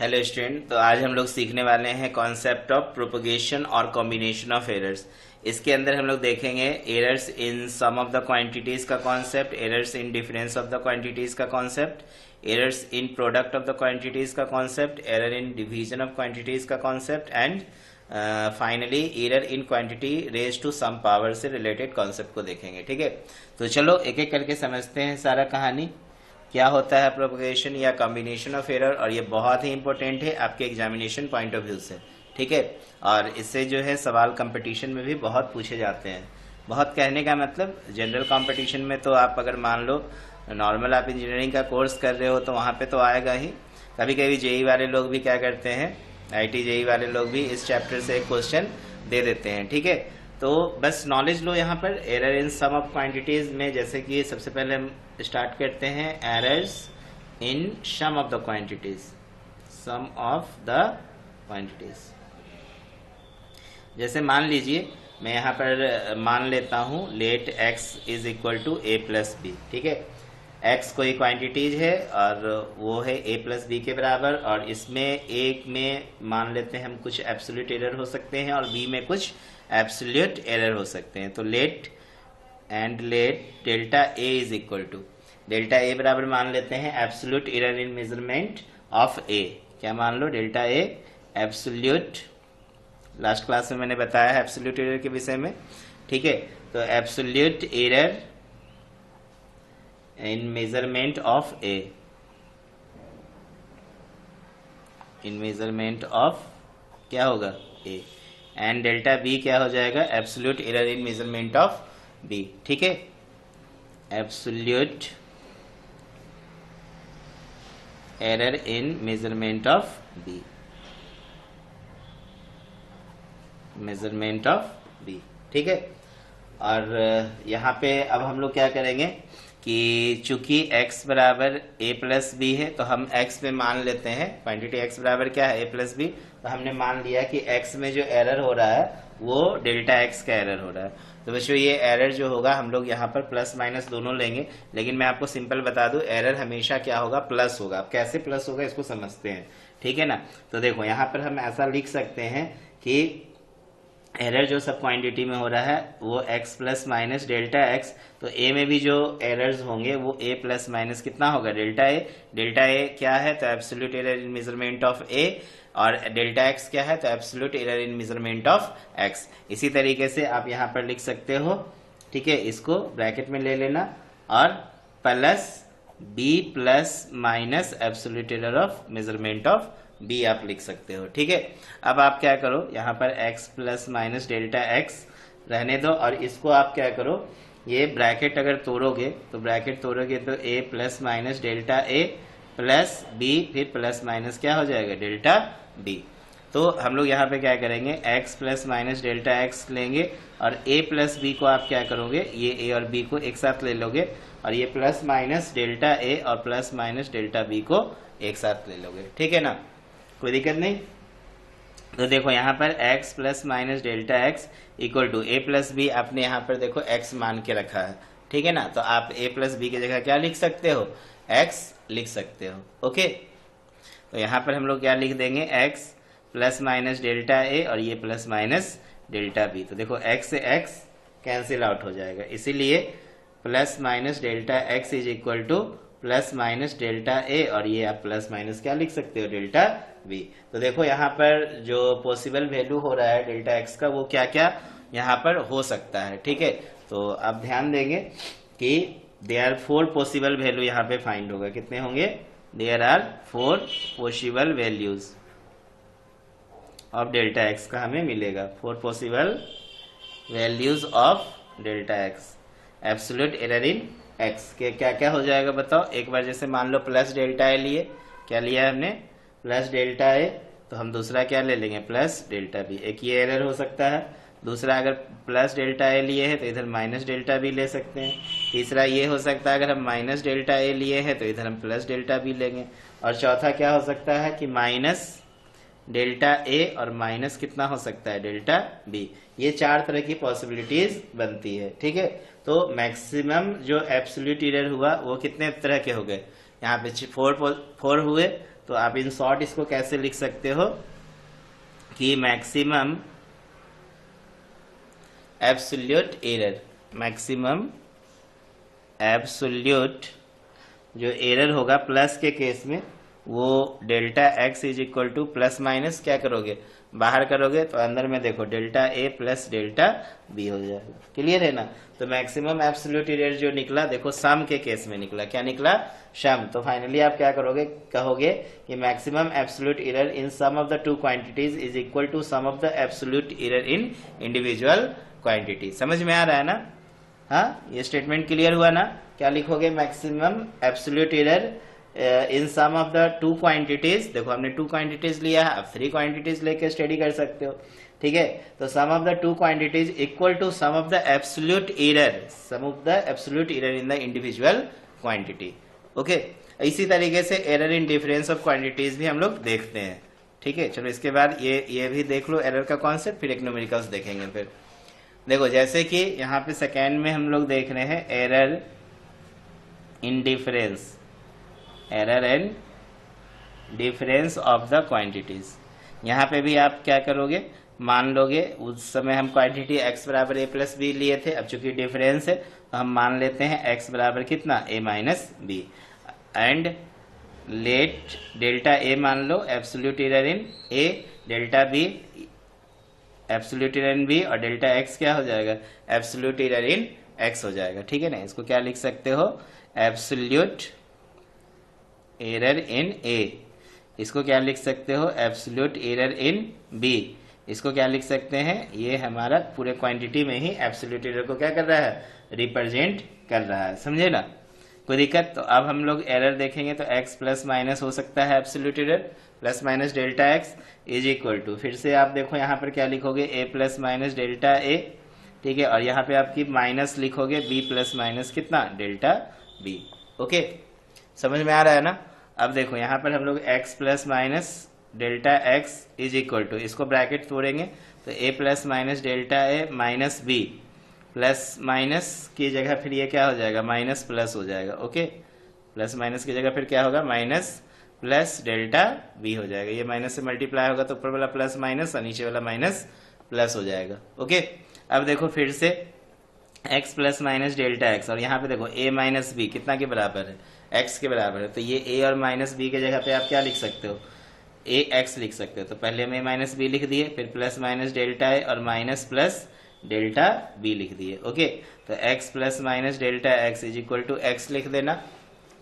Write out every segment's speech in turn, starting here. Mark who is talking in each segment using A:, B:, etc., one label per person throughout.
A: Hello student. तो आज हम लोग सीखने वाले हैं कॉन्सेप्ट ऑफ प्रोपगेशन और कॉम्बिनेशन ऑफ एरर्स। इसके अंदर हम लोग देखेंगे errors in sum of the quantities का concept, errors in difference of the quantities का concept, errors in product of the quantities का concept, error in division of quantities का concept and finally error in quantity raise to some power से related concept को देखेंगे। ठीक है, तो चलो एक एक करके समझते हैं सारा कहानी क्या होता है प्रोपगेशन या कॉम्बिनेशन ऑफ एरर। और ये बहुत ही इंपॉर्टेंट है आपके एग्जामिनेशन पॉइंट ऑफ व्यू से। ठीक है, और इससे जो है सवाल कंपटीशन में भी बहुत पूछे जाते हैं। बहुत कहने का मतलब जनरल कंपटीशन में तो आप अगर मान लो नॉर्मल आप इंजीनियरिंग का कोर्स कर रहे हो तो वहाँ पे तो आएगा ही। कभी कभी जेई वाले लोग भी क्या करते हैं, आईटी जेई वाले लोग भी इस चैप्टर से एक क्वेश्चन दे देते हैं। ठीक है, तो बस नॉलेज लो यहाँ पर error in sum of quantities में। जैसे कि सबसे पहले हम स्टार्ट करते हैं errors in sum of the quantities, sum of the quantities. जैसे मान लीजिए मैं यहाँ पर मान लेता हूँ let x is equal to a plus b. ठीक है, x कोई क्वांटिटीज है और वो है a प्लस बी के बराबर, और इसमें एक में मान लेते हैं हम कुछ एब्सोल्यूट एरर हो सकते हैं और b में कुछ एब्सोल्यूट एरर हो सकते हैं। तो let delta a is equal to delta a बराबर मान लेते हैं absolute error in measurement of a। क्या मान लो, delta a absolute, last class में मैंने बताया है एब्सोल्यूट एरर के विषय में। ठीक है, तो absolute error in measurement of a, in measurement of क्या होगा a, एंड डेल्टा बी क्या हो जाएगा, absolute error in measurement of b. ठीक है, absolute error in measurement of b, measurement of b. ठीक है, और यहाँ पे अब हम लोग क्या करेंगे कि चूंकि x बराबर a प्लस बी है तो हम x में मान लेते हैं क्वांटिटी x बराबर क्या है, a प्लस बी। तो हमने मान लिया कि x में जो एरर हो रहा है वो डेल्टा x का एरर हो रहा है। तो बच्चों ये एरर जो होगा हम लोग यहाँ पर प्लस माइनस दोनों लेंगे, लेकिन मैं आपको सिंपल बता दूं एरर हमेशा क्या होगा, प्लस होगा। अब कैसे प्लस होगा इसको समझते हैं। ठीक है ना, तो देखो यहाँ पर हम ऐसा लिख सकते हैं कि एरर जो सब क्वांटिटी में हो रहा है वो x plus minus delta x। तो a में भी जो एरर्स होंगे वो a प्लस माइनस कितना होगा, डेल्टा a। डेल्टा a क्या है, तो absolute error in measurement of a, और डेल्टा x क्या है, तो absolute error in measurement of x। इसी तरीके से आप यहाँ पर लिख सकते हो। ठीक है, इसको ब्रैकेट में ले लेना और plus b plus minus absolute error of measurement of b आप लिख सकते हो। ठीक है, अब आप क्या करो, यहाँ पर x plus minus delta x रहने दो, और इसको आप क्या करो, ये ब्रैकेट अगर तोड़ोगे तो ब्रैकेट तोड़ोगे तो a plus minus delta a plus b, फिर प्लस माइनस क्या हो जाएगा, डेल्टा b। तो हम लोग यहाँ पे क्या करेंगे, x plus minus delta x लेंगे और a प्लस b को आप क्या करोगे, ये a और b को एक साथ ले लोगे, और ये प्लस माइनस डेल्टा a और प्लस माइनस डेल्टा b को एक साथ ले लोगे। ठीक है ना, कोई दिक्कत नहीं। तो देखो यहाँ पर x plus minus delta x equal to a plus b, आपने यहाँ पर देखो x मान के रखा है। ठीक है ना, तो आप a प्लस बी की जगह क्या लिख सकते हो, x लिख सकते हो। ओके, तो यहाँ पर हम लोग क्या लिख देंगे, x plus minus delta a और ये प्लस माइनस डेल्टा b। तो देखो x से x कैंसिल आउट हो जाएगा, इसीलिए plus minus delta x is equal to plus minus delta a, और ये आप प्लस माइनस क्या लिख सकते हो, डेल्टा b। तो देखो यहाँ पर जो पॉसिबल वैल्यू हो रहा है डेल्टा x का वो क्या क्या यहाँ पर हो सकता है। ठीक है, तो आप ध्यान देंगे कि देयर आर 4 पॉसिबल वैल्यू यहाँ पे फाइंड होगा। कितने होंगे, there are 4 possible values of delta x का हमें मिलेगा, 4 possible values of delta x। Absolute error in x के क्या क्या हो जाएगा बताओ। एक बार जैसे मान लो प्लस डेल्टा a लिए, क्या लिया हमने, प्लस डेल्टा a, तो हम दूसरा क्या ले लेंगे, प्लस डेल्टा b। एक ये एरर हो सकता है। दूसरा अगर प्लस डेल्टा a लिए है तो इधर माइनस डेल्टा b ले सकते हैं। तीसरा ये हो सकता है अगर हम माइनस डेल्टा a लिए हैं तो इधर हम प्लस डेल्टा b लेंगे। और चौथा क्या हो सकता है कि माइनस डेल्टा a और माइनस कितना हो सकता है, डेल्टा b। ये 4 तरह की पॉसिबिलिटीज बनती है। ठीक है, तो मैक्सिमम जो एब्सोल्यूट एरर हुआ वो कितने तरह के हो गए, यहाँ पे 4 हुए, तो आप इन शॉर्ट इसको कैसे लिख सकते हो कि maximum absolute error, maximum absolute जो एरर होगा प्लस के केस में वो delta x is equal to plus minus क्या करोगे, बाहर करोगे तो अंदर में देखो delta A plus delta B हो जाएगा। क्लियर है ना। तो मैक्सिमम एब्सोल्यूट एरर जो निकला देखो सम के केस में निकला, क्या निकला, सम। तो फाइनली आप क्या करोगे, कहोगे कि maximum absolute error in sum of the two quantities is equal to sum of the absolute error in individual quantity. समझ में आ रहा है ना। हाँ, ये स्टेटमेंट क्लियर हुआ ना। क्या लिखोगे, maximum absolute error in sum of the two quantities. देखो हमने टू क्वांटिटीज लिया है, अब थ्री क्वांटिटीज लेके स्टडी कर सकते हो। ठीक है, तो sum of the two quantities equal to sum of the absolute error, sum of the absolute error in the individual quantity. Okay, इसी तरीके से error in difference of quantities भी हम लोग देखते हैं। ठीक है, चलो इसके बाद ये भी देख लो एरर का कॉन्सेप्ट, फिर एक न्यूमेरिकल्स देखेंगे। फिर देखो जैसे कि यहाँ पे सेकेंड में हम लोग देख रहे हैं error in difference, error and difference of the quantities. यहाँ पे भी आप क्या करोगे, मान लोगे, उस समय हम क्वांटिटी x बराबर a प्लस बी लिए थे, अब चूंकि डिफरेंस है तो हम मान लेते हैं x बराबर कितना, a minus b, and let delta a मान लो absolute error in a, delta b absolute error in b, और डेल्टा x क्या हो जाएगा, एब्सोल्यूट एरर इन x हो जाएगा। ठीक है ना। इसको क्या लिख सकते हो, एब्सोल्यूट एरर इन ए। इसको क्या लिख सकते हो, एब्सोल्यूट एरर इन बी। इसको क्या लिख सकते हैं, ये हमारा पूरे क्वांटिटी में ही एब्सोल्यूट एरर को क्या कर रहा है, रिप्रेजेंट कर रहा है। समझे ना, कोई दिक्कत। तो अब हम लोग एरर देखेंगे तो x प्लस माइनस हो सकता है absolute error, plus minus delta x is equal to, फिर से आप देखो यहाँ पर क्या लिखोगे, a plus minus delta a। ठीक है, और यहाँ पे आपकी माइनस लिखोगे b प्लस माइनस कितना, डेल्टा b। ओके, समझ में आ रहा है ना। अब देखो यहाँ पर हम लोग x plus minus delta x is equal to, इसको ब्रैकेट तोड़ेंगे तो a plus minus delta a minus b, plus minus की जगह फिर ये क्या हो जाएगा, माइनस प्लस हो जाएगा। ओके, प्लस माइनस की जगह फिर क्या होगा, माइनस प्लस डेल्टा b हो जाएगा। ये माइनस से मल्टीप्लाई होगा तो ऊपर वाला प्लस माइनस और नीचे वाला माइनस प्लस हो जाएगा। ओके, अब देखो फिर से x plus minus delta x, और यहाँ पे देखो a माइनस बी कितना के बराबर है, x के बराबर है। तो ये a और माइनस बी के जगह पे आप क्या लिख सकते हो, a x लिख सकते हो। तो पहले में माइनस बी लिख दिए, फिर प्लस माइनस डेल्टा a और माइनस प्लस डेल्टा b लिख दिए। ओके, तो x plus minus delta x is equal to x लिख देना।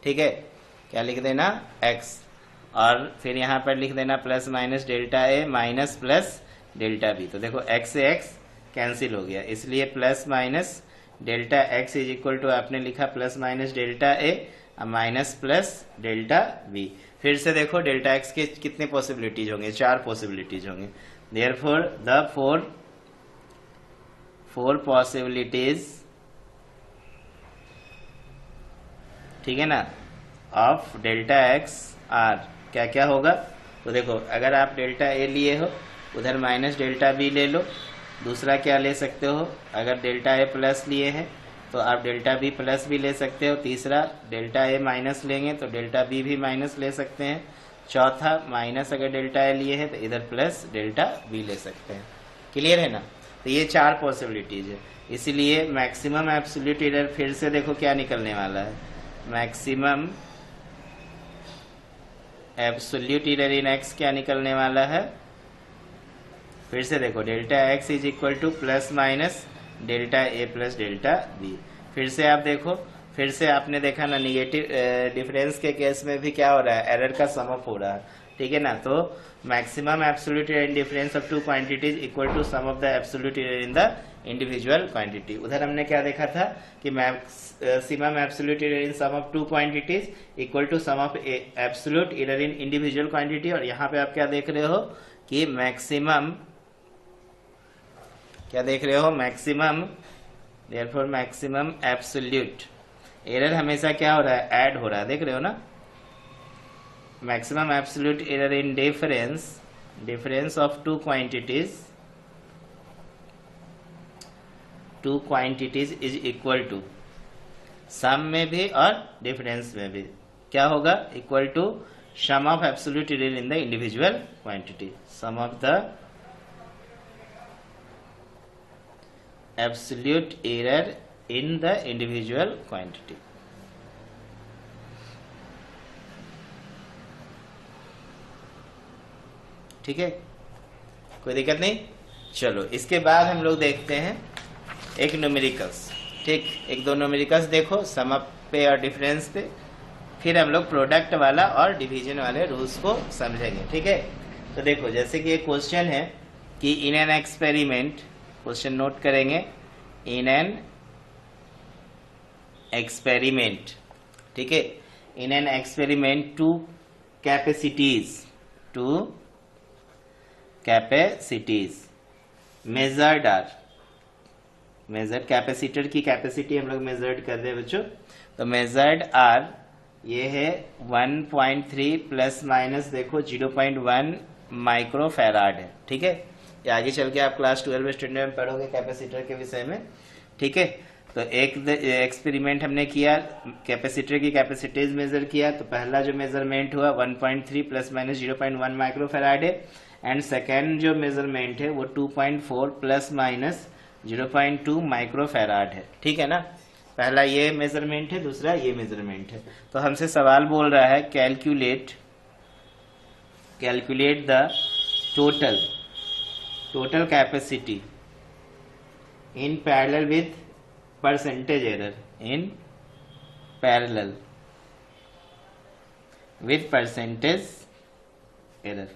A: ठीक है, क्या लिख देना, x, और फिर यहाँ पर लिख देना plus minus delta a minus plus delta b। तो देखो x से x कैंसिल हो गया, इसलिए plus minus delta x is equal to आपने लिखा plus minus delta a minus plus delta b। फिर से देखो डेल्टा x के कितने पॉसिबिलिटीज होंगे, 4 पॉसिबिलिटीज होंगे। देयरफॉर द फोर पॉसिबिलिटीज, ठीक है ना, ऑफ डेल्टा x आर क्या क्या होगा। तो देखो अगर आप डेल्टा a लिए हो, उधर माइनस डेल्टा b ले लो। दूसरा क्या ले सकते हो, अगर डेल्टा a प्लस लिए हैं तो आप डेल्टा b प्लस भी ले सकते हो। तीसरा डेल्टा a माइनस लेंगे तो डेल्टा b भी माइनस ले सकते हैं। चौथा माइनस अगर डेल्टा a लिए है तो इधर प्लस डेल्टा b ले सकते हैं। क्लियर है ना। तो ये 4 पॉसिबिलिटीज है, इसीलिए मैक्सिमम एब्सोल्यूट एरर फिर से देखो क्या निकलने वाला है, maximum absolute error in x क्या निकलने वाला है, फिर से देखो delta x is equal to plus minus delta a plus delta b। फिर से आप देखो, फिर से आपने देखा ना निगेटिव डिफरेंस के केस में भी क्या हो रहा है, एरर का सम अप हो रहा है। ठीक है ना। तो maximum absolute error in difference of two quantities equal to sum of the absolute error in the individual quantity. उधर हमने क्या देखा था कि maximum absolute error in sum of two quantities equal to sum of absolute error in individual quantity. और यहाँ पे आप क्या देख रहे हो कि मैक्सिमम, क्या देख रहे हो, maximum, therefore maximum absolute error हमेशा क्या हो रहा है, ऐड हो रहा है, देख रहे हो ना। Maximum absolute error in difference of two quantities is equal to, sum में भी और डिफरेंस में भी क्या होगा, equal to sum of absolute error in the individual quantity, sum of the absolute error in the individual quantity. ठीक है, कोई दिक्कत नहीं। चलो इसके बाद हम लोग देखते हैं एक न्यूमेरिकल्स। ठीक, एक दो न्यूमेरिकल्स देखो, सम अप पे और डिफरेंस पे, फिर हम लोग प्रोडक्ट वाला और डिवीजन वाले रूल्स को समझेंगे। ठीक है, तो देखो जैसे कि एक क्वेश्चन है कि in an experiment, question note करेंगे, इन एन एक्सपेरिमेंट, ठीक है, in an experiment two capacities measured are, measured capacitor की कैपेसिटी हम लोग मेजर्ड कर रहे हैं बच्चों, तो मेजर्ड आर ये है 1.3 प्लस माइनस देखो 0.1 माइक्रो फैराड है। ठीक है, ये आगे चल के आप क्लास 12 स्टैंडर्ड में पढ़ोगे कैपेसिटर के विषय में। ठीक है, तो एक एक्सपेरिमेंट हमने किया, कैपेसिटर की कैपेसिटीज मेजर किया, तो पहला जो मेजरमेंट हुआ 1.3 प्लस माइनस 0.1 माइक्रो फैराड है, एंड सेकेंड जो मेजरमेंट है वो 2.4 प्लस माइनस 0.2 माइक्रो फैराड है। ठीक है ना, पहला ये मेजरमेंट है, दूसरा ये मेजरमेंट है। तो हमसे सवाल बोल रहा है calculate the total capacity in parallel with percentage error, in parallel with percentage error.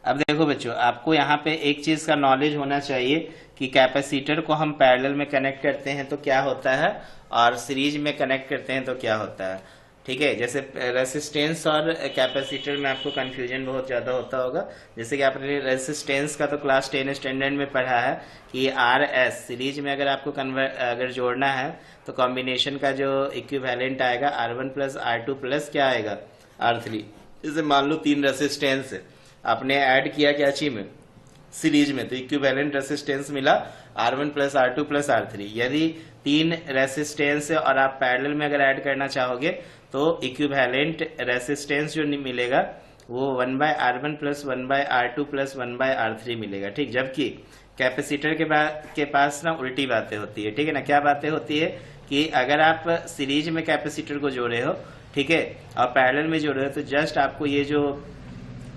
A: अब देखो बच्चों, आपको यहाँ पे एक चीज का नॉलेज होना चाहिए कि कैपेसिटर को हम पैरेलल में कनेक्ट करते हैं तो क्या होता है, और सीरीज में कनेक्ट करते हैं तो क्या होता है। ठीक है, जैसे रेसिस्टेंस और कैपेसिटर में आपको कंफ्यूजन बहुत ज्यादा होता होगा। जैसे कि आपने रेसिस्टेंस का तो क्लास 10 स्टैंडर्ड में पढ़ा है कि RS सीरीज में अगर आपको अगर जोड़ना है तो कॉम्बिनेशन का जो इक्विवेलेंट आएगा R1 प्लस R2 प्लस क्या आएगा R3। जैसे मान लो 3 रेसिस्टेंस है, आपने ऐड किया क्या ची में, सीरीज में, तो इक्विवेलेंट रेसिस्टेंस मिला R1 plus R2 plus R3। यदि 3 रेसिस्टेंस है और आप पैरेलल में अगर ऐड करना चाहोगे तो इक्विवेलेंट रेसिस्टेंस जो मिलेगा वो 1/R1 plus 1/R2 plus 1/R3 मिलेगा। ठीक, जबकि कैपेसिटर के पास ना उल्टी बातें होती है। ठीक है ना, क्या बातें होती है कि अगर आप सीरीज में कैपेसिटर को जोड़े हो, ठीक है, और पैरेलल में जोड़े हो, तो जस्ट आपको ये जो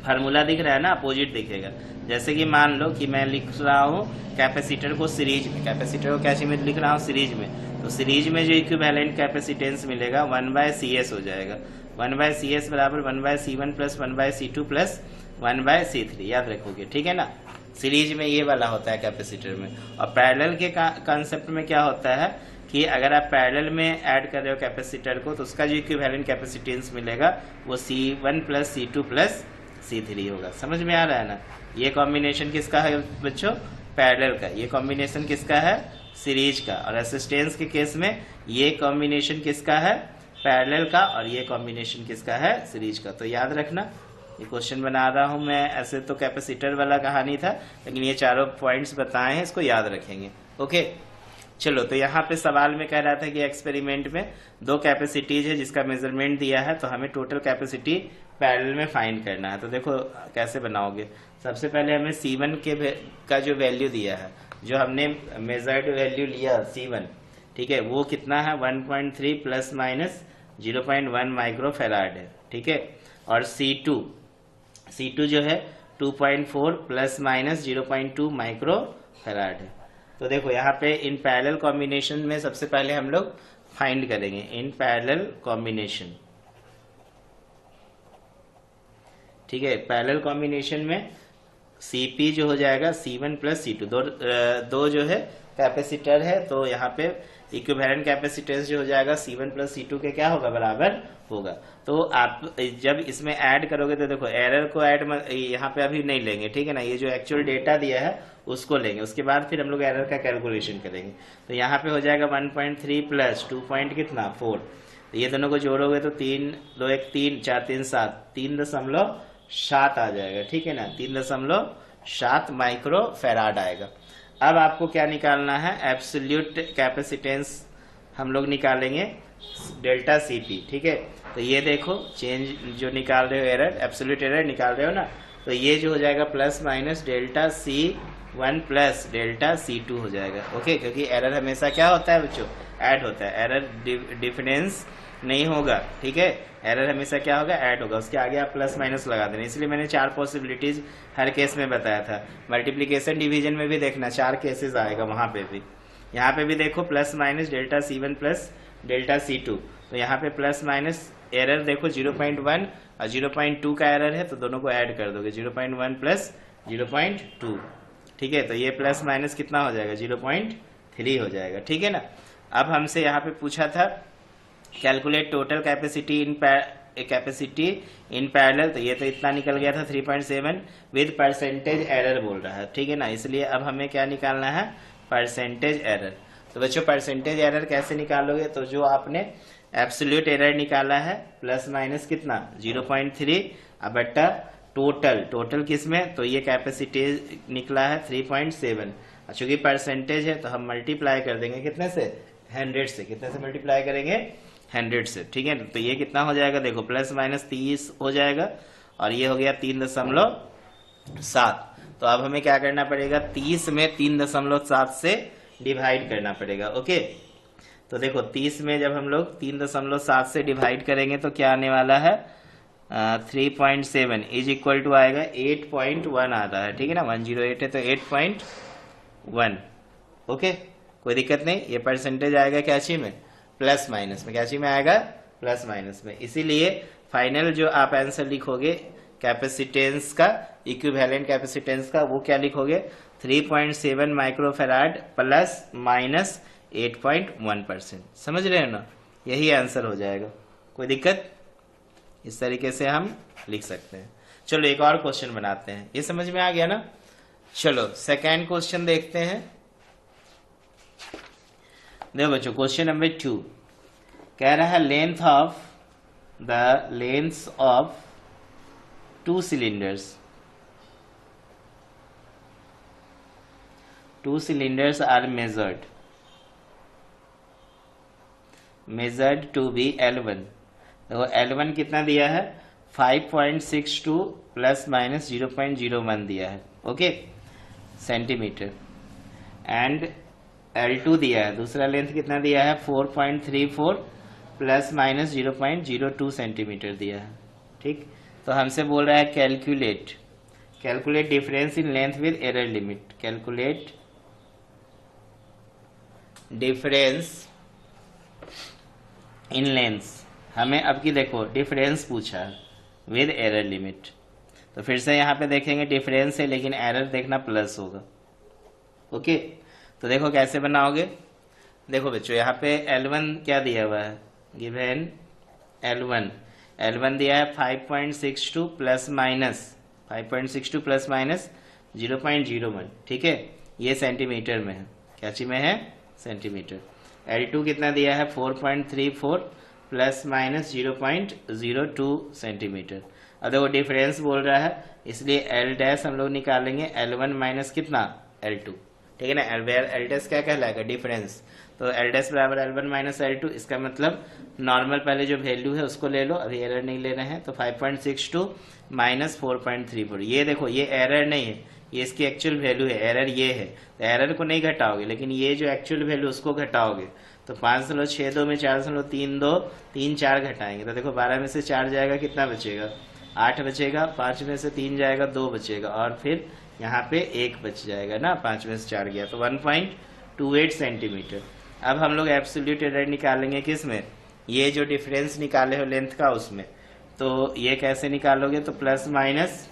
A: फार्मूला दिख रहा है ना अपोजिट दिखेगा। जैसे कि मान लो कि मैं लिख रहा हूँ कैपेसिटर को सीरीज में, कैपेसिटर को कैसे में लिख रहा हूँ सीरीज में, तो सीरीज में जो इक्विवेलेंट कैपेसिटेंस मिलेगा 1/CS हो जाएगा। 1/CS बराबर 1/C1 plus 1/C2 plus 1/C3, याद रखोगे। ठीक है ना, सीरीज में ये वाला होता है कैपेसिटर में। और पैरेलल के कॉन्सेप्ट में क्या होता है कि अगर आप पैरेलल में ऐड कर रहे हो कैपेसिटर को तो उसका जो इक्विवेलेंट कैपेसिटेंस मिलेगा वो C1 plus C2 plus C3 होगा। समझ में आ रहा है ना, ये कॉम्बिनेशन किसका है बच्चों, पैरेलल का, ये कॉम्बिनेशन किसका है, सीरीज का। और रेसिस्टेंस के केस में ये कॉम्बिनेशन किसका है, पैरेलल का, और ये कॉम्बिनेशन किसका है, सीरीज का। तो याद रखना, ये क्वेश्चन बना रहा हूं मैं, ऐसे तो कैपेसिटर वाला कहानी था, लेकिन ये चारों पॉइंट्स बताए हैं, इसको याद रखेंगे। ओके, चलो, तो यहाँ पे सवाल में कह रहा था कि एक्सपेरिमेंट में 2 कैपेसिटीज है जिसका मेजरमेंट दिया है, तो हमें टोटल कैपेसिटी पैरेलल में फाइंड करना है। तो देखो कैसे बनाओगे, सबसे पहले हमें C1 का जो वैल्यू दिया है, जो हमने मेजर्ड वैल्यू लिया C1, ठीक है, वो कितना है 1.3 प्लस माइनस 0.1 माइक्रो फैराड है। ठीक है, और C2 जो है 2.4 प्लस माइनस 0.2 माइक्रो फैराड है। तो देखो यहाँ पे इन पैरेलल कॉम्बिनेशन में सबसे पहले हम लोग फाइंड करेंगे इन पैरेलल कॉम्बिनेशन। ठीक है, पैरेलल कॉम्बिनेशन में Cp जो हो जाएगा C1 प्लस C2, दो जो है कैपेसिटर है, तो यहाँ पे इक्विवेलेंट कैपेसिटेंस जो हो जाएगा C1 प्लस C2 के क्या होगा, बराबर होगा। तो आप जब इसमें ऐड करोगे तो देखो एरर को ऐड यहाँ पे अभी नहीं लेंगे, ठीक है ना, ये जो एक्चुअल डेटा दिया है उसको लेंगे, उसके बाद फिर हम लोग एरर का कैलकुलेशन करेंगे। तो यहाँ पे हो जाएगा 1.3 प्लस 2 पॉइंट कितना 4, तो ये दोनों को जोड़ोगे तो 3 2 1 3 4 3 7 3.7 आ जाएगा। ठीक है ना, 3.7 माइक्रो फैराड आएगा। अब आपको क्या निकालना है, एब्सोल्यूट कैपेसिटेंस हम लोग निकालेंगे। डेल्टा सी पी, ठीक है। तो ये देखो चेंज जो निकाल रहे हो एरर, एब्सोल्यूट एरर निकाल रहे हो ना, तो ये जो हो जाएगा plus minus delta C one plus delta C two हो जाएगा। ओके, क्योंकि एरर हमेशा क्या होता है बच्चों, ऐड होता है, एरर डिफरेंस नहीं होगा, ठीक है। एरर हमेशा क्या होगा, ऐड होगा, उसके आगे आप प्लस माइनस लगा देना। इसलिए मैंने 4 पॉसिबिलिटीज हर केस में बताया था। मल्टीप्लीकेशन डिवीजन में भी देखना 4 केसेस आएगा, वहां पे भी, यहाँ पे भी देखो plus minus delta C one plus delta C two. तो यहाँ पे प्लस माइनस एरर देखो 0.1 और 0.2 का एरर है, तो दोनों को ऐड कर दोगे, 0.1 प्लस 0.2, ठीक है। तो ये प्लस माइनस कितना हो जाएगा, 0.3 हो जाएगा, ठीक है ना। अब हमसे यहाँ पे पूछा था calculate total capacity in parallel, तो ये तो इतना निकल गया था 3.7 विद परसेंटेज एरर बोल रहा है, ठीक है ना। इसलिए अब हमें क्या निकालना है, परसेंटेज एरर। तो बच्चों परसेंटेज एरर कैसे निकालोगे, तो जो आपने एब्सोल्यूट एरर निकाला है प्लस माइनस कितना 0.3 अब बट्टा टोटल किसमें, तो ये कैपेसिटी निकला है 3.7। चूंकि परसेंटेज है तो हम मल्टीप्लाई कर देंगे कितने से, 100 से। कितने से मल्टीप्लाई करेंगे, 100 से, ठीक है। तो ये कितना हो जाएगा, देखो प्लस माइनस 30 हो जाएगा और ये हो गया 3.7। तो अब हमें क्या करना पड़ेगा, 30 में 3.7 से डिवाइड करना पड़ेगा। ओके, तो देखो 30 में जब हम लोग 3.7 से डिवाइड करेंगे तो क्या आने वाला है, 3.7 इज इक्वल टू आएगा 8.1 आता है, ठीक है ना। 108 है तो 8.1। ओके, कोई दिक्कत नहीं। ये परसेंटेज आएगा कैची में, प्लस माइनस में, कैची में आएगा प्लस माइनस में। इसीलिए फाइनल जो आप आंसर लिखोगे कैपेसिटेंस का, इक्विवेलेंट कैपेसिटेंस का, वो क्या लिखोगे, 3.7 माइक्रोफेराड प्लस माइनस 8.1%। समझ रहे हो ना, यही आंसर हो जाएगा। कोई दिक्कत, इस तरीके से हम लिख सकते हैं। चलो एक और क्वेश्चन बनाते हैं, ये समझ में आ गया ना। चलो सेकेंड क्वेश्चन देखते हैं। देखो बच्चों क्वेश्चन नंबर 2 कह रहा है length of 2 cylinders are measured to be L1। देखो L1 कितना दिया है, 5.62 प्लस माइनस 0.01 दिया है, ओके, सेंटीमीटर। एंड L2 दिया है, दूसरा लेंथ कितना दिया है, 4.34 प्लस माइनस 0.02 सेंटीमीटर दिया है, ठीक। तो हमसे बोल रहा है calculate difference in length with error limit. Calculate difference in length, हमें अब की देखो डिफरेंस पूछा है विद एरर लिमिट। तो फिर से यहाँ पे देखेंगे डिफरेंस है लेकिन एरर देखना प्लस होगा, ओके। तो देखो कैसे बनाओगे, देखो बच्चों यहाँ पे L1 क्या दिया हुआ है, गिवन L1 दिया है 5.62 प्लस माइनस 0.01, ठीक है। ये सेंटीमीटर में है, क्या चीज में है, सेंटीमीटर। L2 कितना दिया है, 4.34 प्लस माइनस 0.02 सेंटीमीटर। अब देखो डिफरेंस बोल रहा है, इसलिए L डैश हम लोग निकालेंगे L1 माइनस कितना, L2, ठीक है ना। L डैश क्या कहलाएगा, डिफरेंस। तो L डैश बराबर L1 माइनस L2, इसका मतलब नॉर्मल पहले जो वैल्यू है उसको ले लो, अभी एरर नहीं ले रहे हैं। तो 5.62 माइनस 4.34, ये देखो ये एरर नहीं है, ये इसकी एक्चुअल वैल्यू है, एरर ये है। तो एरर को नहीं घटाओगे लेकिन ये जो एक्चुअल वैल्यू उसको घटाओगे। तो 5.62 में 4.32 3 4 घटाएंगे तो देखो 12 में से 4 जाएगा, कितना बचेगा, 8 बचेगा। 5 में से 3 जाएगा, 2 बचेगा, और फिर यहाँ पे 1 बच जाएगा ना, 5 में से 4 गया तो 1.28 सेंटीमीटर। अब हम लोग एब्सोल्यूट एरर निकालेंगे किस में, ये जो डिफरेंस निकाले हो लेंथ का उसमें। तो ये कैसे निकालोगे, तो plus minus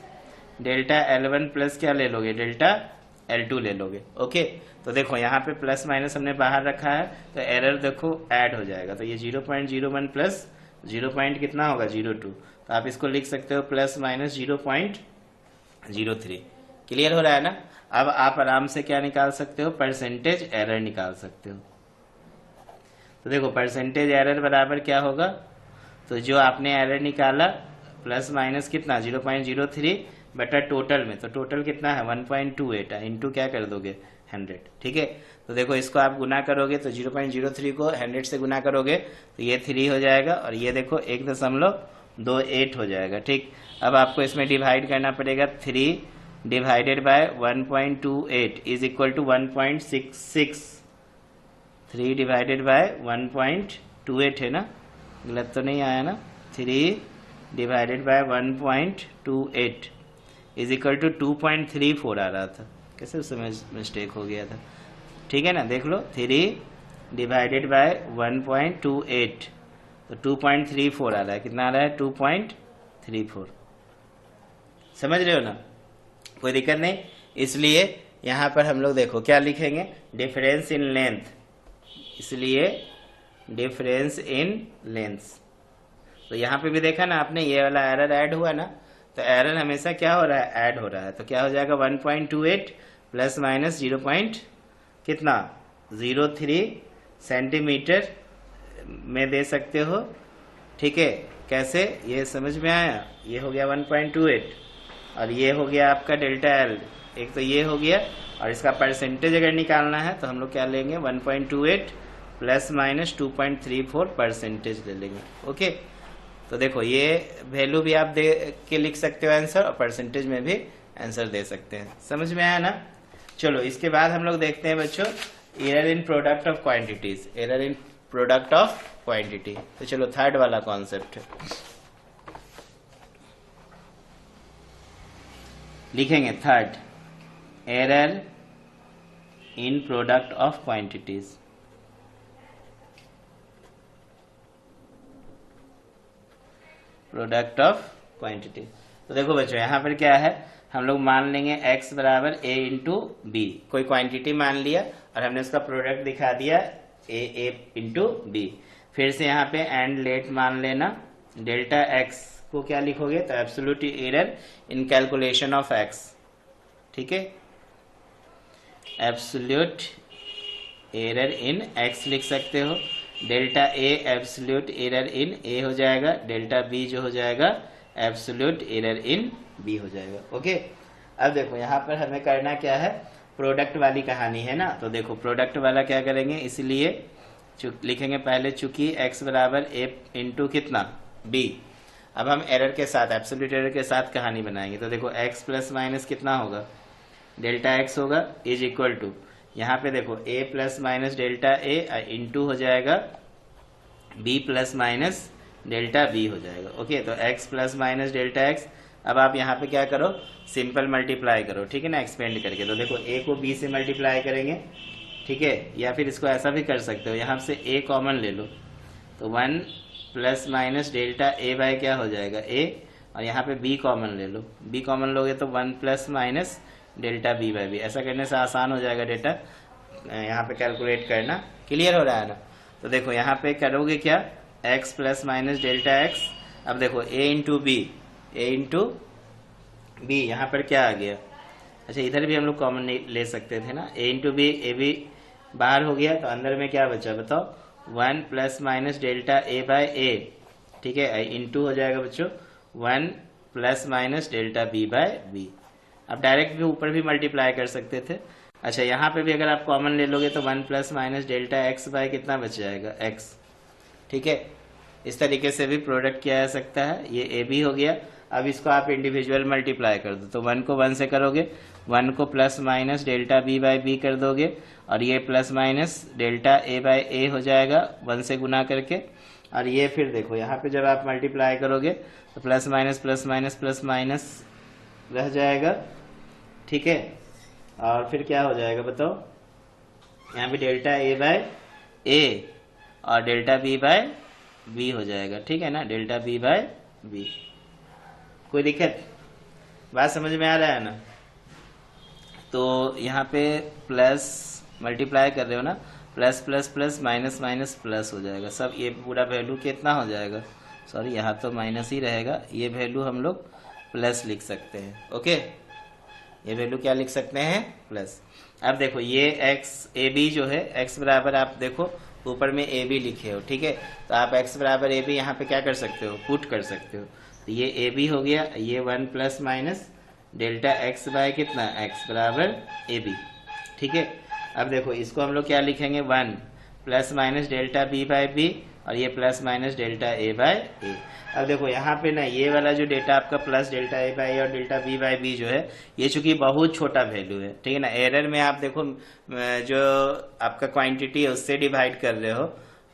A: delta L1 plus क्या ले लोगे, डेल्टा L2 ले लोगे, ओके। तो देखो यहाँ पे प्लस माइनस हमने बाहर रखा है तो एरर देखो ऐड हो जाएगा। तो ये 0.01 प्लस 0. कितना होगा, 0.2। तो आप इसको लिख सकते हो प्लस माइनस 0.03। क्लियर हो रहा है ना। अब आप आराम से क्या निकाल सकते हो, परसेंटेज एरर निकाल सकते हो। तो देखो परसेंटेज एरर बराबर क्या होगा, तो जो आपने एरर निकाला प्लस माइनस कितना 0.03 बटा टोटल में, तो टोटल कितना है 1.28 इंटू क्या कर दोगे 100, ठीक है। तो देखो इसको आप गुना करोगे तो 0.03 को 100 से गुना करोगे तो ये 3 हो जाएगा और ये देखो 1.28 हो जाएगा, ठीक। अब आपको इसमें डिवाइड करना पड़ेगा, 3 divided by 1.28 is equal to 1.66। 3 divided by 1.28 है ना, गलत तो नहीं आया ना। 3 divided by 1.28 is equal to 2.34 आ रहा था, कैसे उसमें मिस्टेक हो गया था, ठीक है ना। देख लो 3 डिवाइडेड बाय 1.28 तो 2.34 आ रहा है, कितना आ रहा है 2.34, समझ रहे हो ना, कोई दिक्कत नहीं। इसलिए यहाँ पर हम लोग देखो क्या लिखेंगे, डिफरेंस इन लेंथ, इसलिए डिफरेंस इन लेंथ। तो यहाँ पे भी देखा ना आपने, ये वाला एरर ऐड हुआ ना, तो एरर हमेशा क्या हो रहा है, ऐड हो रहा है। तो क्या हो जाएगा 1.28 प्लस माइनस 0.03 सेंटीमीटर में दे सकते हो, ठीक है। कैसे, ये समझ में आया, ये हो गया 1.28 और ये हो गया आपका डेल्टा एल, एक तो ये हो गया, और इसका परसेंटेज अगर निकालना है तो हम लोग क्या लेंगे 1.28 प्लस माइनस 2.34 परसेंटेज ले लेंगे, ओके। तो देखो ये वैल्यू भी आप दे के लिख सकते हो आंसर, और परसेंटेज में भी आंसर दे सकते हैं, समझ में आया ना। चलो इसके बाद हम लोग देखते हैं बच्चों error in product of quantities, error in product of quantity. तो चलो थर्ड वाला कॉन्सेप्ट लिखेंगे, third error in product of quantities. Product of quantity. तो देखो बच्चों यहाँ पर क्या है, हम लोग मान लेंगे x बराबर a इंटू बी, कोई क्वांटिटी मान लिया और हमने उसका प्रोडक्ट दिखा दिया a इंटू बी। फिर से यहाँ पे एंड लेट मान लेना, डेल्टा x को क्या लिखोगे, तो absolute error in calculation of x, ठीक है। एब्सोल्यूट एरर इन x लिख सकते हो, delta a absolute error in a हो जाएगा, डेल्टा बी जो हो जाएगा एब्सोल्यूट एरर इन बी हो जाएगा, ओके। अब देखो यहाँ पर हमें करना क्या है, प्रोडक्ट वाली कहानी है ना। तो देखो प्रोडक्ट वाला क्या करेंगे, इसलिए लिखेंगे पहले चूंकि x बराबर a इंटू कितना b। अब हम एरर के साथ, एब्सोल्यूट एरर के साथ कहानी बनाएंगे। तो देखो x प्लस माइनस कितना होगा, डेल्टा x होगा, इज इक्वल टू यहाँ पे देखो a plus minus delta A into हो जाएगा b plus minus delta b हो जाएगा, ओके। तो x plus minus delta x, अब आप यहाँ पे क्या करो, सिंपल मल्टीप्लाई करो, ठीक है ना, एक्सपेंड करके। तो देखो a को b से मल्टीप्लाई करेंगे, ठीक है, या फिर इसको ऐसा भी कर सकते हो, यहाँ से a कॉमन ले लो, तो 1 plus minus delta a by क्या हो जाएगा a, और यहाँ पे b कॉमन ले लो, b कॉमन लोगे तो 1 plus minus delta b by b. ऐसा करने से आसान हो जाएगा डेटा यहाँ पे कैलकुलेट करना, क्लियर हो रहा है ना। तो देखो यहाँ पे करोगे क्या, x plus minus delta x. अब देखो a into b, a into b, यहाँ पर क्या आ गया, अच्छा इधर भी हम लोग कॉमन ले सकते थे ना, a into b, a b बाहर हो गया, तो अंदर में क्या बचा बताओ, 1 plus minus delta a by a, ठीक है, इंटू हो जाएगा बच्चों 1 plus minus delta b by b. अब डायरेक्ट भी ऊपर भी मल्टीप्लाई कर सकते थे। अच्छा यहाँ पे भी अगर आप कॉमन ले लोगे तो 1 plus minus delta x by कितना बच जाएगा, x, ठीक है। इस तरीके से भी प्रोडक्ट किया जा सकता है, ये ए बी हो गया। अब इसको आप इंडिविजुअल मल्टीप्लाई कर दो, तो 1 को 1 से करोगे, 1 को plus minus delta b by b कर दोगे, और ये plus minus delta a by a हो जाएगा 1 से गुना करके। और ये फिर देखो यहाँ पे जब आप मल्टीप्लाई करोगे तो plus minus plus minus plus minus रह जाएगा, ठीक है। और फिर क्या हो जाएगा बताओ, यहाँ पे डेल्टा ए बाय ए और डेल्टा बी बाय बी हो जाएगा, ठीक है ना, डेल्टा बी बाय बी। कोई दिक्कत, बात समझ में आ रहा है ना। तो यहाँ पे प्लस मल्टीप्लाई कर रहे हो ना, plus plus plus minus minus plus हो जाएगा सब, ये पूरा वैल्यू कितना हो जाएगा, सॉरी यहाँ तो माइनस ही रहेगा, ये वैल्यू हम लोग प्लस लिख सकते हैं, ओके। ये वैल्यू क्या लिख सकते हैं, प्लस। अब देखो ये x ए बी जो है, x बराबर आप देखो ऊपर में ए बी लिखे हो, ठीक है, तो आप x बराबर ए बी यहाँ पे क्या कर सकते हो, पुट कर सकते हो। तो ये ए बी हो गया, ये 1 plus minus delta x by कितना, x बराबर ए बी, ठीक है। अब देखो इसको हम लोग क्या लिखेंगे, 1 plus minus delta b by b, और ये plus minus delta a by a. अब देखो यहाँ पे ना ये वाला जो डेटा आपका प्लस डेल्टा ए बाई और डेल्टा बी बाई बी जो है, ये चूंकि बहुत छोटा वैल्यू है, ठीक है ना। एरर में आप देखो जो आपका क्वांटिटी है उससे डिवाइड कर रहे हो,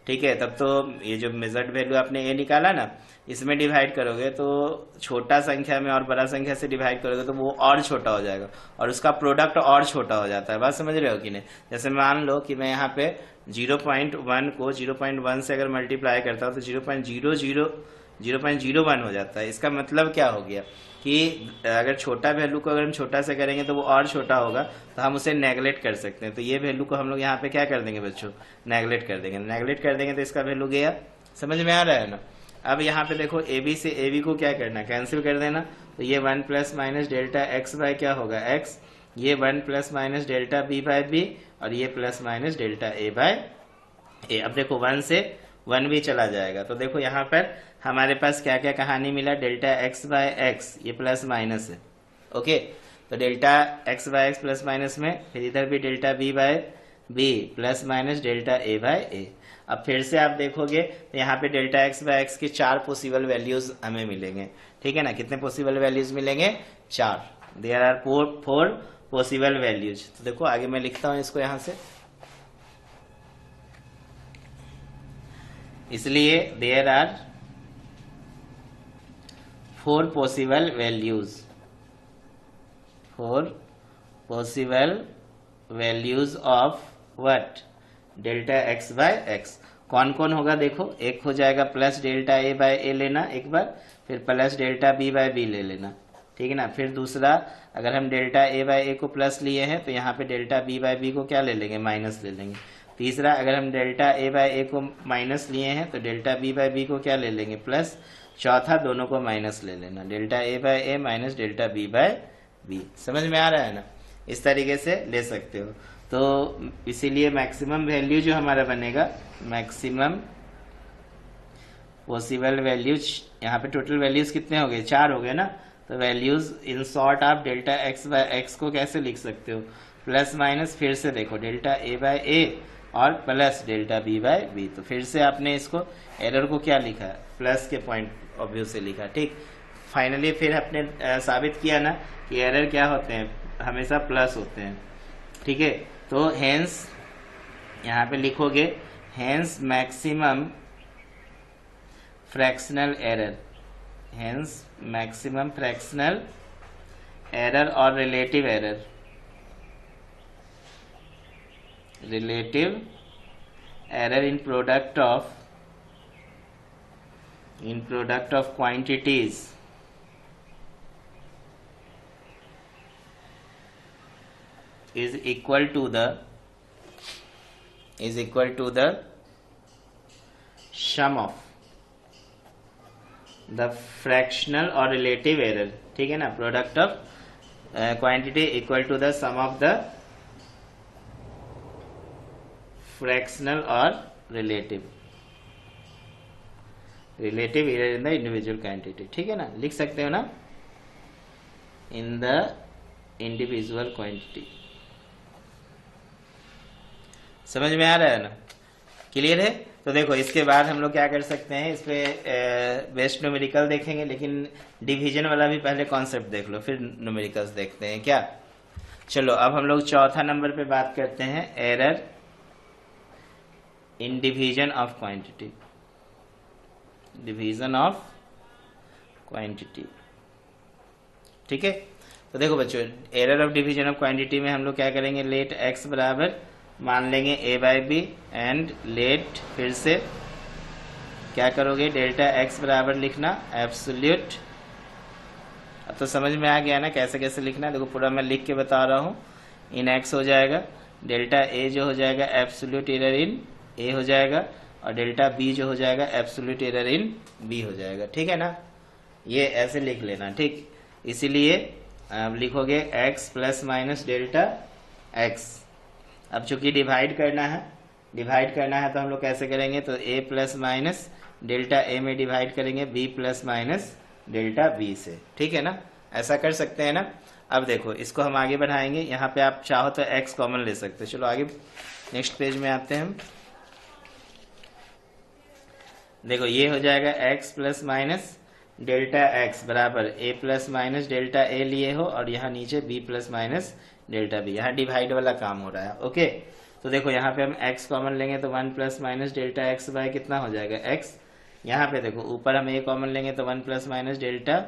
A: ठीक है, तब तो ये जो मेजर्ड वैल्यू आपने ए निकाला ना, इसमें डिवाइड करोगे तो छोटा संख्या में और बड़ा संख्या से डिवाइड करोगे तो वो और छोटा हो जाएगा, और उसका प्रोडक्ट और छोटा हो जाता है। बात समझ रहे हो कि नहीं। जैसे मान लो कि मैं यहाँ पे 0.1 को 0.1 से अगर मल्टीप्लाई करता हूँ तो 0.01 हो जाता है। इसका मतलब क्या हो गया कि अगर छोटा वैल्यू को अगर हम छोटा से करेंगे तो वो और छोटा होगा, तो हम उसे नेगलेक्ट कर सकते हैं। तो ये वैल्यू को हम लोग यहाँ पे क्या कर देंगे बच्चों, नेगलेक्ट कर देंगे। नेगलेक्ट कर देंगे तो इसका वैल्यू गया। समझ में आ रहा है ना। अब यहाँ पे देखो ए बी से ए बी को क्या करना, कैंसिल कर देना। तो ये 1 plus minus delta x by क्या होगा, एक्स, ये 1 plus minus delta b by b, और ये plus minus delta a by a. अब देखो 1 से 1 भी चला जाएगा, तो देखो यहाँ पर हमारे पास क्या क्या कहानी मिला, डेल्टा एक्स बाय एक्स, ये प्लस माइनस है, ओके। तो delta x by x plus minus में, फिर इधर भी delta b by b plus minus delta a by a. अब फिर से आप देखोगे तो यहाँ पे डेल्टा एक्स बाय एक्स के 4 पॉसिबल वैल्यूज हमें मिलेंगे, ठीक है ना। कितने पॉसिबल वैल्यूज मिलेंगे, 4। There are 4 possible values. तो देखो आगे मैं लिखता हूं इसको यहां से, इसलिए there are 4 possible values, 4 possible values of what, delta x by x. कौन कौन होगा देखो, एक हो जाएगा plus delta a by a लेना एक बार, फिर plus delta b by b ले लेना, ठीक है ना। फिर दूसरा, अगर हम डेल्टा ए बाय ए को प्लस लिए हैं तो यहाँ पे डेल्टा बी बाय बी को क्या ले लेंगे, माइनस ले लेंगे। तीसरा, अगर हम डेल्टा ए बाय ए को माइनस लिए हैं तो डेल्टा बी बाय बी को क्या ले लेंगे, प्लस। चौथा, दोनों को माइनस ले लेना, delta a by a minus delta b by b. समझ में आ रहा है ना। इस तरीके से ले सकते हो। तो इसीलिए मैक्सिमम वैल्यू जो हमारा बनेगा, मैक्सिमम पॉसिबल वैल्यूज, यहाँ पे टोटल वैल्यूज कितने हो गए, 4 हो गए ना। तो वैल्यूज इन शॉर्ट आप डेल्टा एक्स बाय एक्स को कैसे लिख सकते हो, प्लस माइनस, फिर से देखो डेल्टा ए बाय ए और plus delta b by b. तो फिर से आपने इसको एरर को क्या लिखा, प्लस के पॉइंट ऑफ व्यू से लिखा, ठीक। फाइनली फिर आपने साबित किया ना कि एरर क्या होते हैं, हमेशा प्लस होते हैं, ठीक है। तो हेंस यहाँ पे लिखोगे, hence maximum fractional error, hence maximum fractional error और relative error, relative error in product of quantities is equal to the sum of the fractional or relative error, ठीक है ना। Product of quantity equal to the sum of the fractional और relative error in the individual quantity, ठीक है ना। लिख सकते हो ना, इन द इंडिविजुअल क्वांटिटी। समझ में आ रहा है ना, क्लियर है। तो देखो इसके बाद हम लोग क्या कर सकते हैं, इस पे बेस्ट न्यूमेरिकल देखेंगे, लेकिन डिवीजन वाला भी पहले कॉन्सेप्ट देख लो, फिर न्यूमेरिकल्स देखते हैं क्या। चलो अब हम लोग चौथा नंबर पे बात करते हैं, error in division of quantity, division of quantity, ठीक है। तो देखो बच्चों, error of division of quantity में हम लोग क्या करेंगे, लेट एक्स बराबर मान लेंगे ए बाय बी, एंड लेट फिर से क्या करोगे, डेल्टा एक्स बराबर लिखना एब्सोल्यूट। अब तो समझ में आ गया ना कैसे कैसे लिखना है। देखो पूरा मैं लिख के बता रहा हूँ। इन एक्स हो जाएगा, डेल्टा ए जो हो जाएगा एब्सोल्यूट एरर इन ए हो जाएगा, और डेल्टा बी जो हो जाएगा एब्सोल्यूट एरर इन बी हो जाएगा, ठीक है ना। ये ऐसे लिख लेना, ठीक। इसीलिए अब लिखोगे x plus minus delta x. अब चूंकि डिवाइड करना है तो हम लोग कैसे करेंगे, तो a plus minus delta a में डिवाइड करेंगे b plus minus delta b से, ठीक है ना। ऐसा कर सकते हैं ना। अब देखो इसको हम आगे बढ़ाएंगे, यहाँ पे आप चाहो तो x कॉमन ले सकते हो। चलो आगे नेक्स्ट पेज में आते हैं हम। देखो ये हो जाएगा x plus minus delta x बराबर a plus minus delta a लिए हो, और यहाँ नीचे b plus minus delta b, यहाँ डिवाइड वाला काम हो रहा है। ओके, तो देखो यहाँ पे हम x कॉमन लेंगे तो 1 plus minus delta x by कितना हो जाएगा x। यहाँ पे देखो ऊपर हम a कॉमन लेंगे तो 1 plus minus delta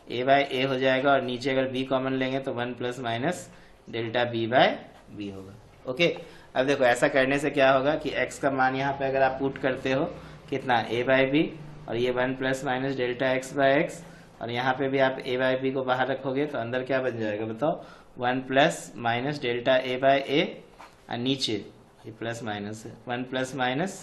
A: a by a हो जाएगा, और नीचे अगर b कॉमन लेंगे तो 1 plus minus delta b by b होगा। ओके, अब देखो ऐसा करने से क्या होगा कि x का मान यहाँ पे अगर आप पुट करते हो कितना a बाय b, और ये 1 plus minus delta x by x, और यहाँ पे भी आप a बाय b को बाहर रखोगे तो अंदर क्या बन जाएगा बताओ, 1 plus minus delta a by a, और नीचे ये प्लस माइनस है 1 plus minus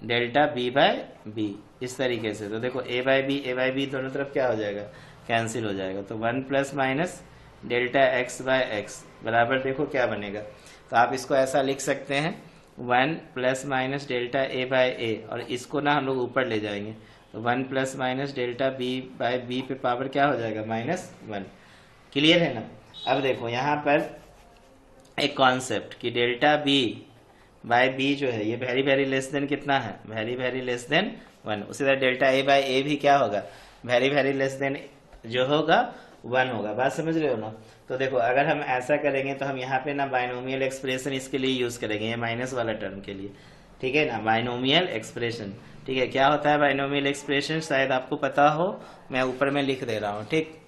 A: delta b by b, इस तरीके से। तो देखो a बाय b दोनों तरफ क्या हो जाएगा, कैंसिल हो जाएगा। तो 1 plus minus delta x by x बराबर देखो क्या बनेगा, तो आप इसको ऐसा लिख सकते हैं 1 plus minus delta a by a, और इसको ना हम लोग ऊपर ले जाएंगे तो 1 plus minus delta b by b पे पावर क्या हो जाएगा -1। क्लियर है ना। अब देखो यहाँ पर एक कॉन्सेप्ट कि डेल्टा b बाय b जो है ये वेरी वेरी लेस देन कितना है, वेरी वेरी लेस देन 1। उसी तरह डेल्टा a बाय a भी क्या होगा, वेरी वेरी लेस देन जो होगा 1 होगा। बात समझ रहे हो ना। तो देखो अगर हम ऐसा करेंगे तो हम यहाँ पे ना बाइनोमियल एक्सप्रेशन इसके लिए यूज करेंगे, ये माइनस वाला टर्म के लिए, ठीक है ना। बाइनोमियल एक्सप्रेशन, ठीक है। क्या होता है बाइनोमियल एक्सप्रेशन, शायद आपको पता हो, मैं ऊपर में लिख दे रहा हूँ, ठीक।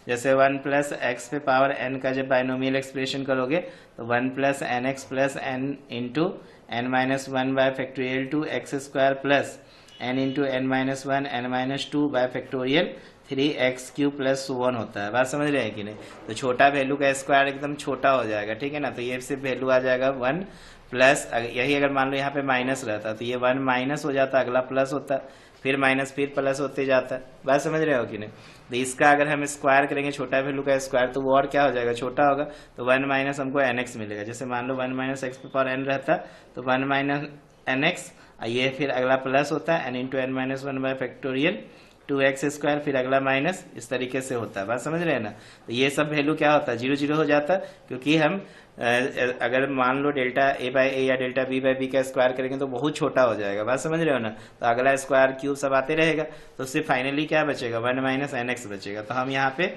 A: जैसे 1 प्लस एक्स पे पावर n का जब बाइनोमियल एक्सप्रेशन करोगे तो 1 plus n x plus n into n minus 1 by factorial 2 x square plus n into n minus 1 n minus 2 by factorial 3x³ plus 1 होता है। बात समझ रहे हैं कि नहीं। तो छोटा वैल्यू का स्क्वायर एकदम छोटा हो जाएगा, ठीक है ना। तो ये सिर्फ वैल्यू आ जाएगा 1 प्लस, यही अगर मान लो यहाँ पे माइनस रहता तो ये 1 माइनस हो जाता, अगला प्लस होता, फिर माइनस, फिर प्लस होते जाता है। बात समझ रहे हो कि नहीं। तो इसका अगर हम स्क्वायर करेंगे छोटा वैल्यू का स्क्वायर तो वो और क्या हो जाएगा, छोटा होगा। तो 1 माइनस हमको nx मिलेगा। जैसे मान लो 1 माइनस एक्स पे पावर n रहता तो 1 माइनस nx, ये फिर अगला प्लस होता है n into n minus 1 by factorial 2x², फिर अगला माइनस, इस तरीके से होता है। बात समझ रहे हैं ना। तो ये सब वैल्यू क्या होता है, 0 0 हो जाता है, क्योंकि हम अगर मान लो डेल्टा a बाय a या डेल्टा b बाय b का स्क्वायर करेंगे तो बहुत छोटा हो जाएगा। बात समझ रहे हो ना। तो अगला स्क्वायर क्यूब सब आते रहेगा, तो उससे फाइनली क्या बचेगा, 1 माइनस nx बचेगा। तो हम यहाँ पे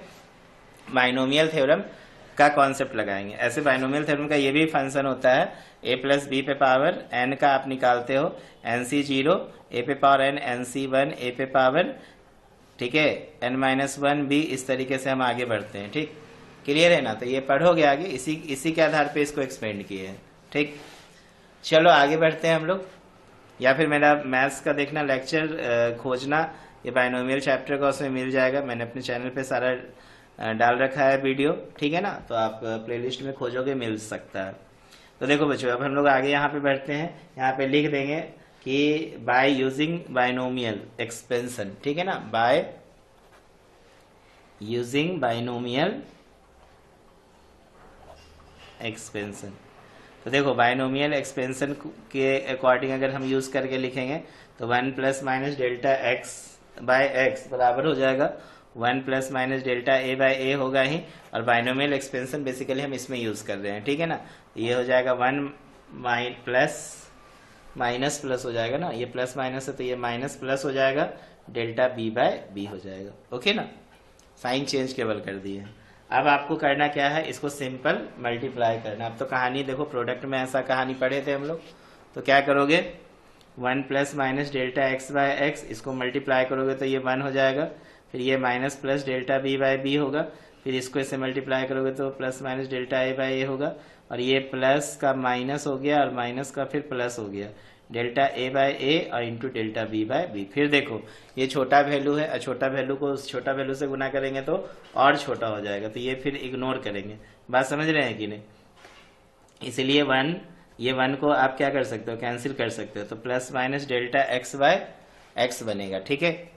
A: बाइनोमियल थ्योरम का कॉन्सेप्ट लगाएंगे। ऐसे बाइनोमियल थ्योरम का ये भी फंक्शन होता है, a प्लस बी पे पावर n का आप निकालते हो nc0, a पे पावर n nc1, a पे पावर, ठीक है, n माइनस 1 b, इस तरीके से हम आगे बढ़ते हैं, ठीक। क्लियर है ना। तो ये पढ़ोगे आगे, इसी के आधार पे इसको एक्सपेंड किए हैं, ठीक। चलो आगे बढ़ते हैं हम लोग, या फिर मेरा मैथ्स का देखना लेक्चर खोजना, ये बाइनोमियल चैप्टर का उसमें मिल जाएगा। मैंने अपने चैनल पे सारा डाल रखा है वीडियो, ठीक है ना। तो आप प्लेलिस्ट में खोजोगे मिल सकता है। तो देखो बच्चों अब हम लोग आगे यहाँ पे बढ़ते हैं। यहाँ पे लिख देंगे कि बाय यूजिंग बाइनोमियल एक्सपेंशन, ठीक है ना, बाय यूजिंग बाइनोमियल एक्सपेंशन। तो देखो बाइनोमियल एक्सपेंशन के अकॉर्डिंग अगर हम यूज करके लिखेंगे तो 1 plus minus delta x by x बराबर हो जाएगा 1 plus minus delta a by a होगा ही, और बाइनोमियल एक्सपेंशन बेसिकली हम इसमें यूज कर रहे हैं, ठीक है ना। ये हो जाएगा 1 प्लस माइनस प्लस हो जाएगा ना, ये प्लस माइनस है तो ये माइनस प्लस हो जाएगा, डेल्टा b बाय b हो जाएगा। ओके ना, साइन चेंज केवल कर दिए। अब आपको करना क्या है, इसको सिंपल मल्टीप्लाई करना। अब तो कहानी देखो, प्रोडक्ट में ऐसा कहानी पढ़े थे हम लोग। तो क्या करोगे, 1 plus minus delta x by x, इसको मल्टीप्लाई करोगे तो ये 1 हो जाएगा, फिर ये minus plus delta b by b होगा, फिर इसको इसे मल्टीप्लाई करोगे तो plus minus delta a by a होगा, और ये प्लस का माइनस हो गया और माइनस का फिर प्लस हो गया, डेल्टा a बाय a और into delta b by b। फिर देखो ये छोटा वैल्यू है, और छोटा वैल्यू को उस छोटा वैल्यू से गुना करेंगे तो और छोटा हो जाएगा, तो ये फिर इग्नोर करेंगे। बात समझ रहे हैं कि नहीं। इसलिए 1, ये 1 को आप क्या कर सकते हो, कैंसिल कर सकते हो। तो plus minus delta x by x बनेगा, ठीक है,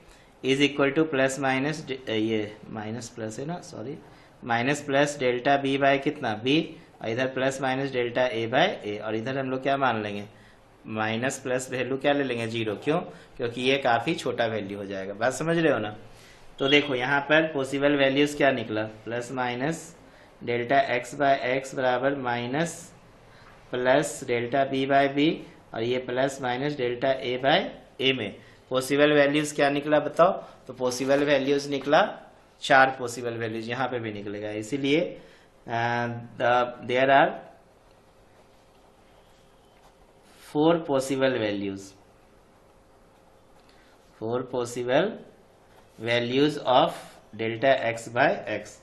A: is equal to plus minus, ये माइनस प्लस है ना, sorry, minus plus delta b by कितना b, और इधर plus minus delta a by a, और इधर हम लोग क्या मान लेंगे, माइनस प्लस वैल्यू क्या ले लेंगे, 0। क्यों, क्योंकि ये काफी छोटा वैल्यू हो जाएगा। बात समझ रहे हो ना। तो देखो यहाँ पर पॉसिबल वैल्यूज क्या निकला, plus minus delta x by x बराबर minus plus delta b by b, और ये plus minus delta a by a में पॉसिबल वैल्यूज क्या निकला बताओ। तो पॉसिबल वैल्यूज निकला 4 पॉसिबल वैल्यूज, यहाँ पे भी निकलेगा, इसीलिए there are 4 possible values, 4 possible values of delta x by x.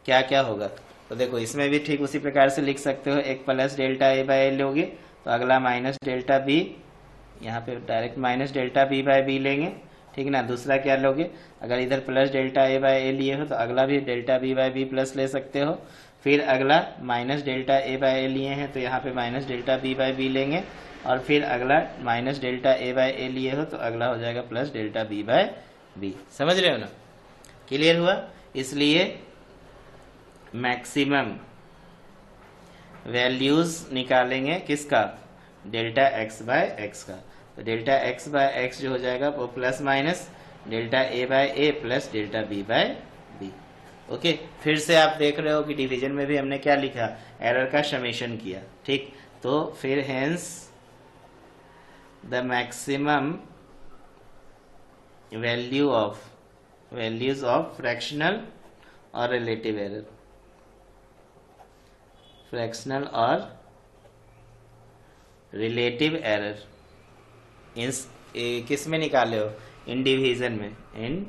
A: क्या क्या होगा, तो देखो इसमें भी ठीक उसी प्रकार से लिख सकते हो, एक plus delta a by a लोगे तो अगला माइनस डेल्टा बी, यहाँ पे direct minus delta b by b लेंगे, ठीक है ना। दूसरा क्या लोगे, अगर इधर plus delta a by a लिए हो तो अगला भी delta b by b plus ले सकते हो। फिर अगला minus delta a by a लिए हैं तो यहाँ पे minus delta b by b लेंगे, और फिर अगला minus delta a by a लिए हो तो अगला हो जाएगा plus delta b by b. समझ रहे हो ना, क्लियर हुआ। इसलिए मैक्सिमम वैल्यूज निकालेंगे किसका, डेल्टा एक्स बाय एक्स का। तो डेल्टा एक्स बाय एक्स जो हो जाएगा वो plus minus delta a by a plus delta b by b. Okay, फिर से आप देख रहे हो कि डिवीजन में भी हमने क्या लिखा, एरर का समेशन किया, ठीक। तो फिर hence the maximum values of fractional और रिलेटिव एरर, फ्रैक्शनल और रिलेटिव एरर किस में निकाले हो, इन डिवीजन में, in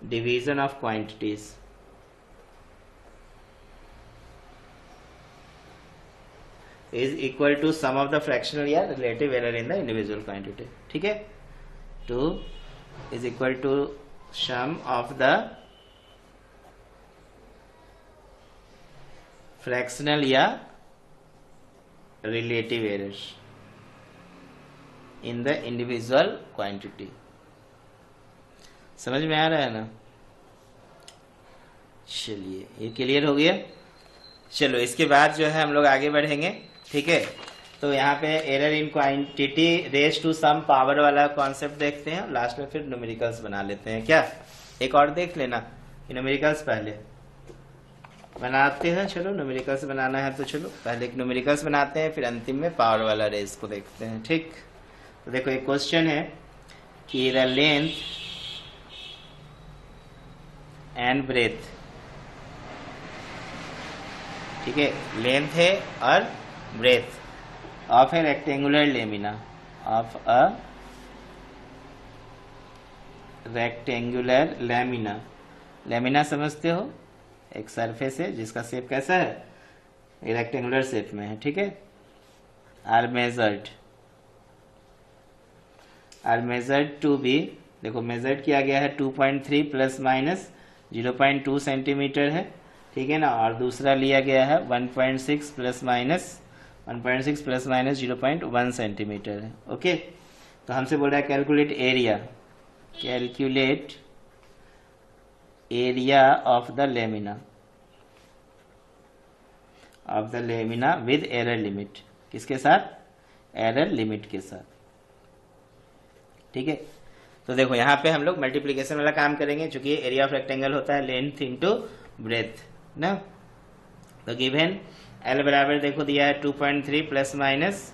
A: division of quantities. Is equal to sum of the fractional या relative error in the individual quantity, ठीक है। 2 is equal to sum of the fractional या relative errors in the individual quantity. समझ में आ रहा है ना। चलिए ये क्लियर हो गया। चलो इसके बाद जो है हम लोग आगे बढ़ेंगे, ठीक है। तो यहाँ पे error in quantity raise to some power वाला कॉन्सेप्ट देखते हैं, लास्ट में फिर न्यूमेरिकल्स बना लेते हैं। क्या एक और देख लेना, न्यूमेरिकल्स पहले बनाते हैं। चलो न्यूमेरिकल्स बनाना है तो चलो पहले एक न्यूमेरिकल्स बनाते हैं, फिर अंतिम में पावर वाला रेस को देखते हैं, ठीक। तो देखो एक क्वेश्चन है कि द लेंथ एंड ब्रेथ, ठीक है, लेंथ है और breadth of a rectangular lamina, of a rectangular lamina. Lamina समझते हो, एक सरफेस है जिसका शेप कैसा है, रेक्टेंगुलर शेप में है, ठीक है। आर मेजर्ड टू बी, देखो मेजर्ड किया गया है 2.3 प्लस माइनस 0.2 सेंटीमीटर है, ठीक है ना। और दूसरा लिया गया है 1.6 प्लस माइनस 0.1 सेंटीमीटर है। ओके, तो हमसे बोल रहा है calculate area, calculate area of the lamina with error limit, किसके साथ, एरर लिमिट के साथ, ठीक है। तो देखो यहाँ पे हम लोग मल्टीप्लीकेशन वाला काम करेंगे, चूंकि एरिया ऑफ रेक्टेंगल होता है लेंथ इनटू ब्रेथ ना। तो गिवन एल बराबर देखो दिया है 2.3 प्लस माइनस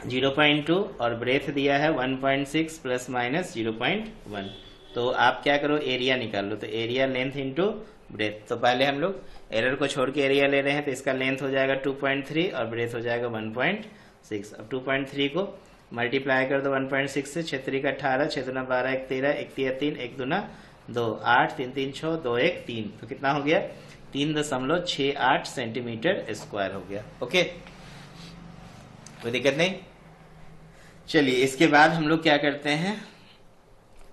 A: 0.2 और ब्रेथ दिया है 1.6 प्लस माइनस 0.1। तो आप क्या करो, एरिया निकाल लो। तो एरिया लेंथ इनटू ब्रेथ, तो पहले हम लोग एरर को छोड़ के एरिया ले रहे हैं, तो इसका लेंथ हो जाएगा 2.3 और ब्रेथ हो जाएगा 1.6। अब 2.3 को मल्टीप्लाई कर दो 1.6 से, 6 3 18, 6 दूना 12, 1 13, 1 3 3, 1 दूना 2, 8 3 3 6, 2 1 3, तो कितना हो गया 3.68 सेंटीमीटर स्क्वायर हो गया। ओके, कोई दिक्कत नहीं। चलिए इसके बाद हम लोग क्या करते हैं,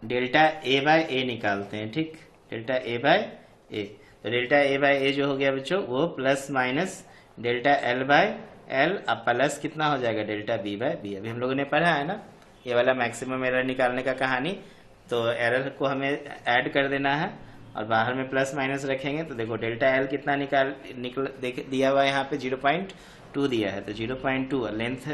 A: डेल्टा ए बाय ए निकालते हैं, ठीक। डेल्टा ए बाय ए, तो डेल्टा ए बाय ए जो हो गया बच्चों वो plus minus delta L by L, अब प्लस कितना हो जाएगा डेल्टा बी बाय बी। अभी हम लोगों ने पढ़ा है ना ये वाला मैक्सिमम एरर निकालने का कहानी। तो एरर को हमें ऐड कर देना है और बाहर में प्लस माइनस रखेंगे। तो देखो डेल्टा एल कितना दिया हुआ है यहाँ पे 0.2 दिया है, तो 0.2 लेंथ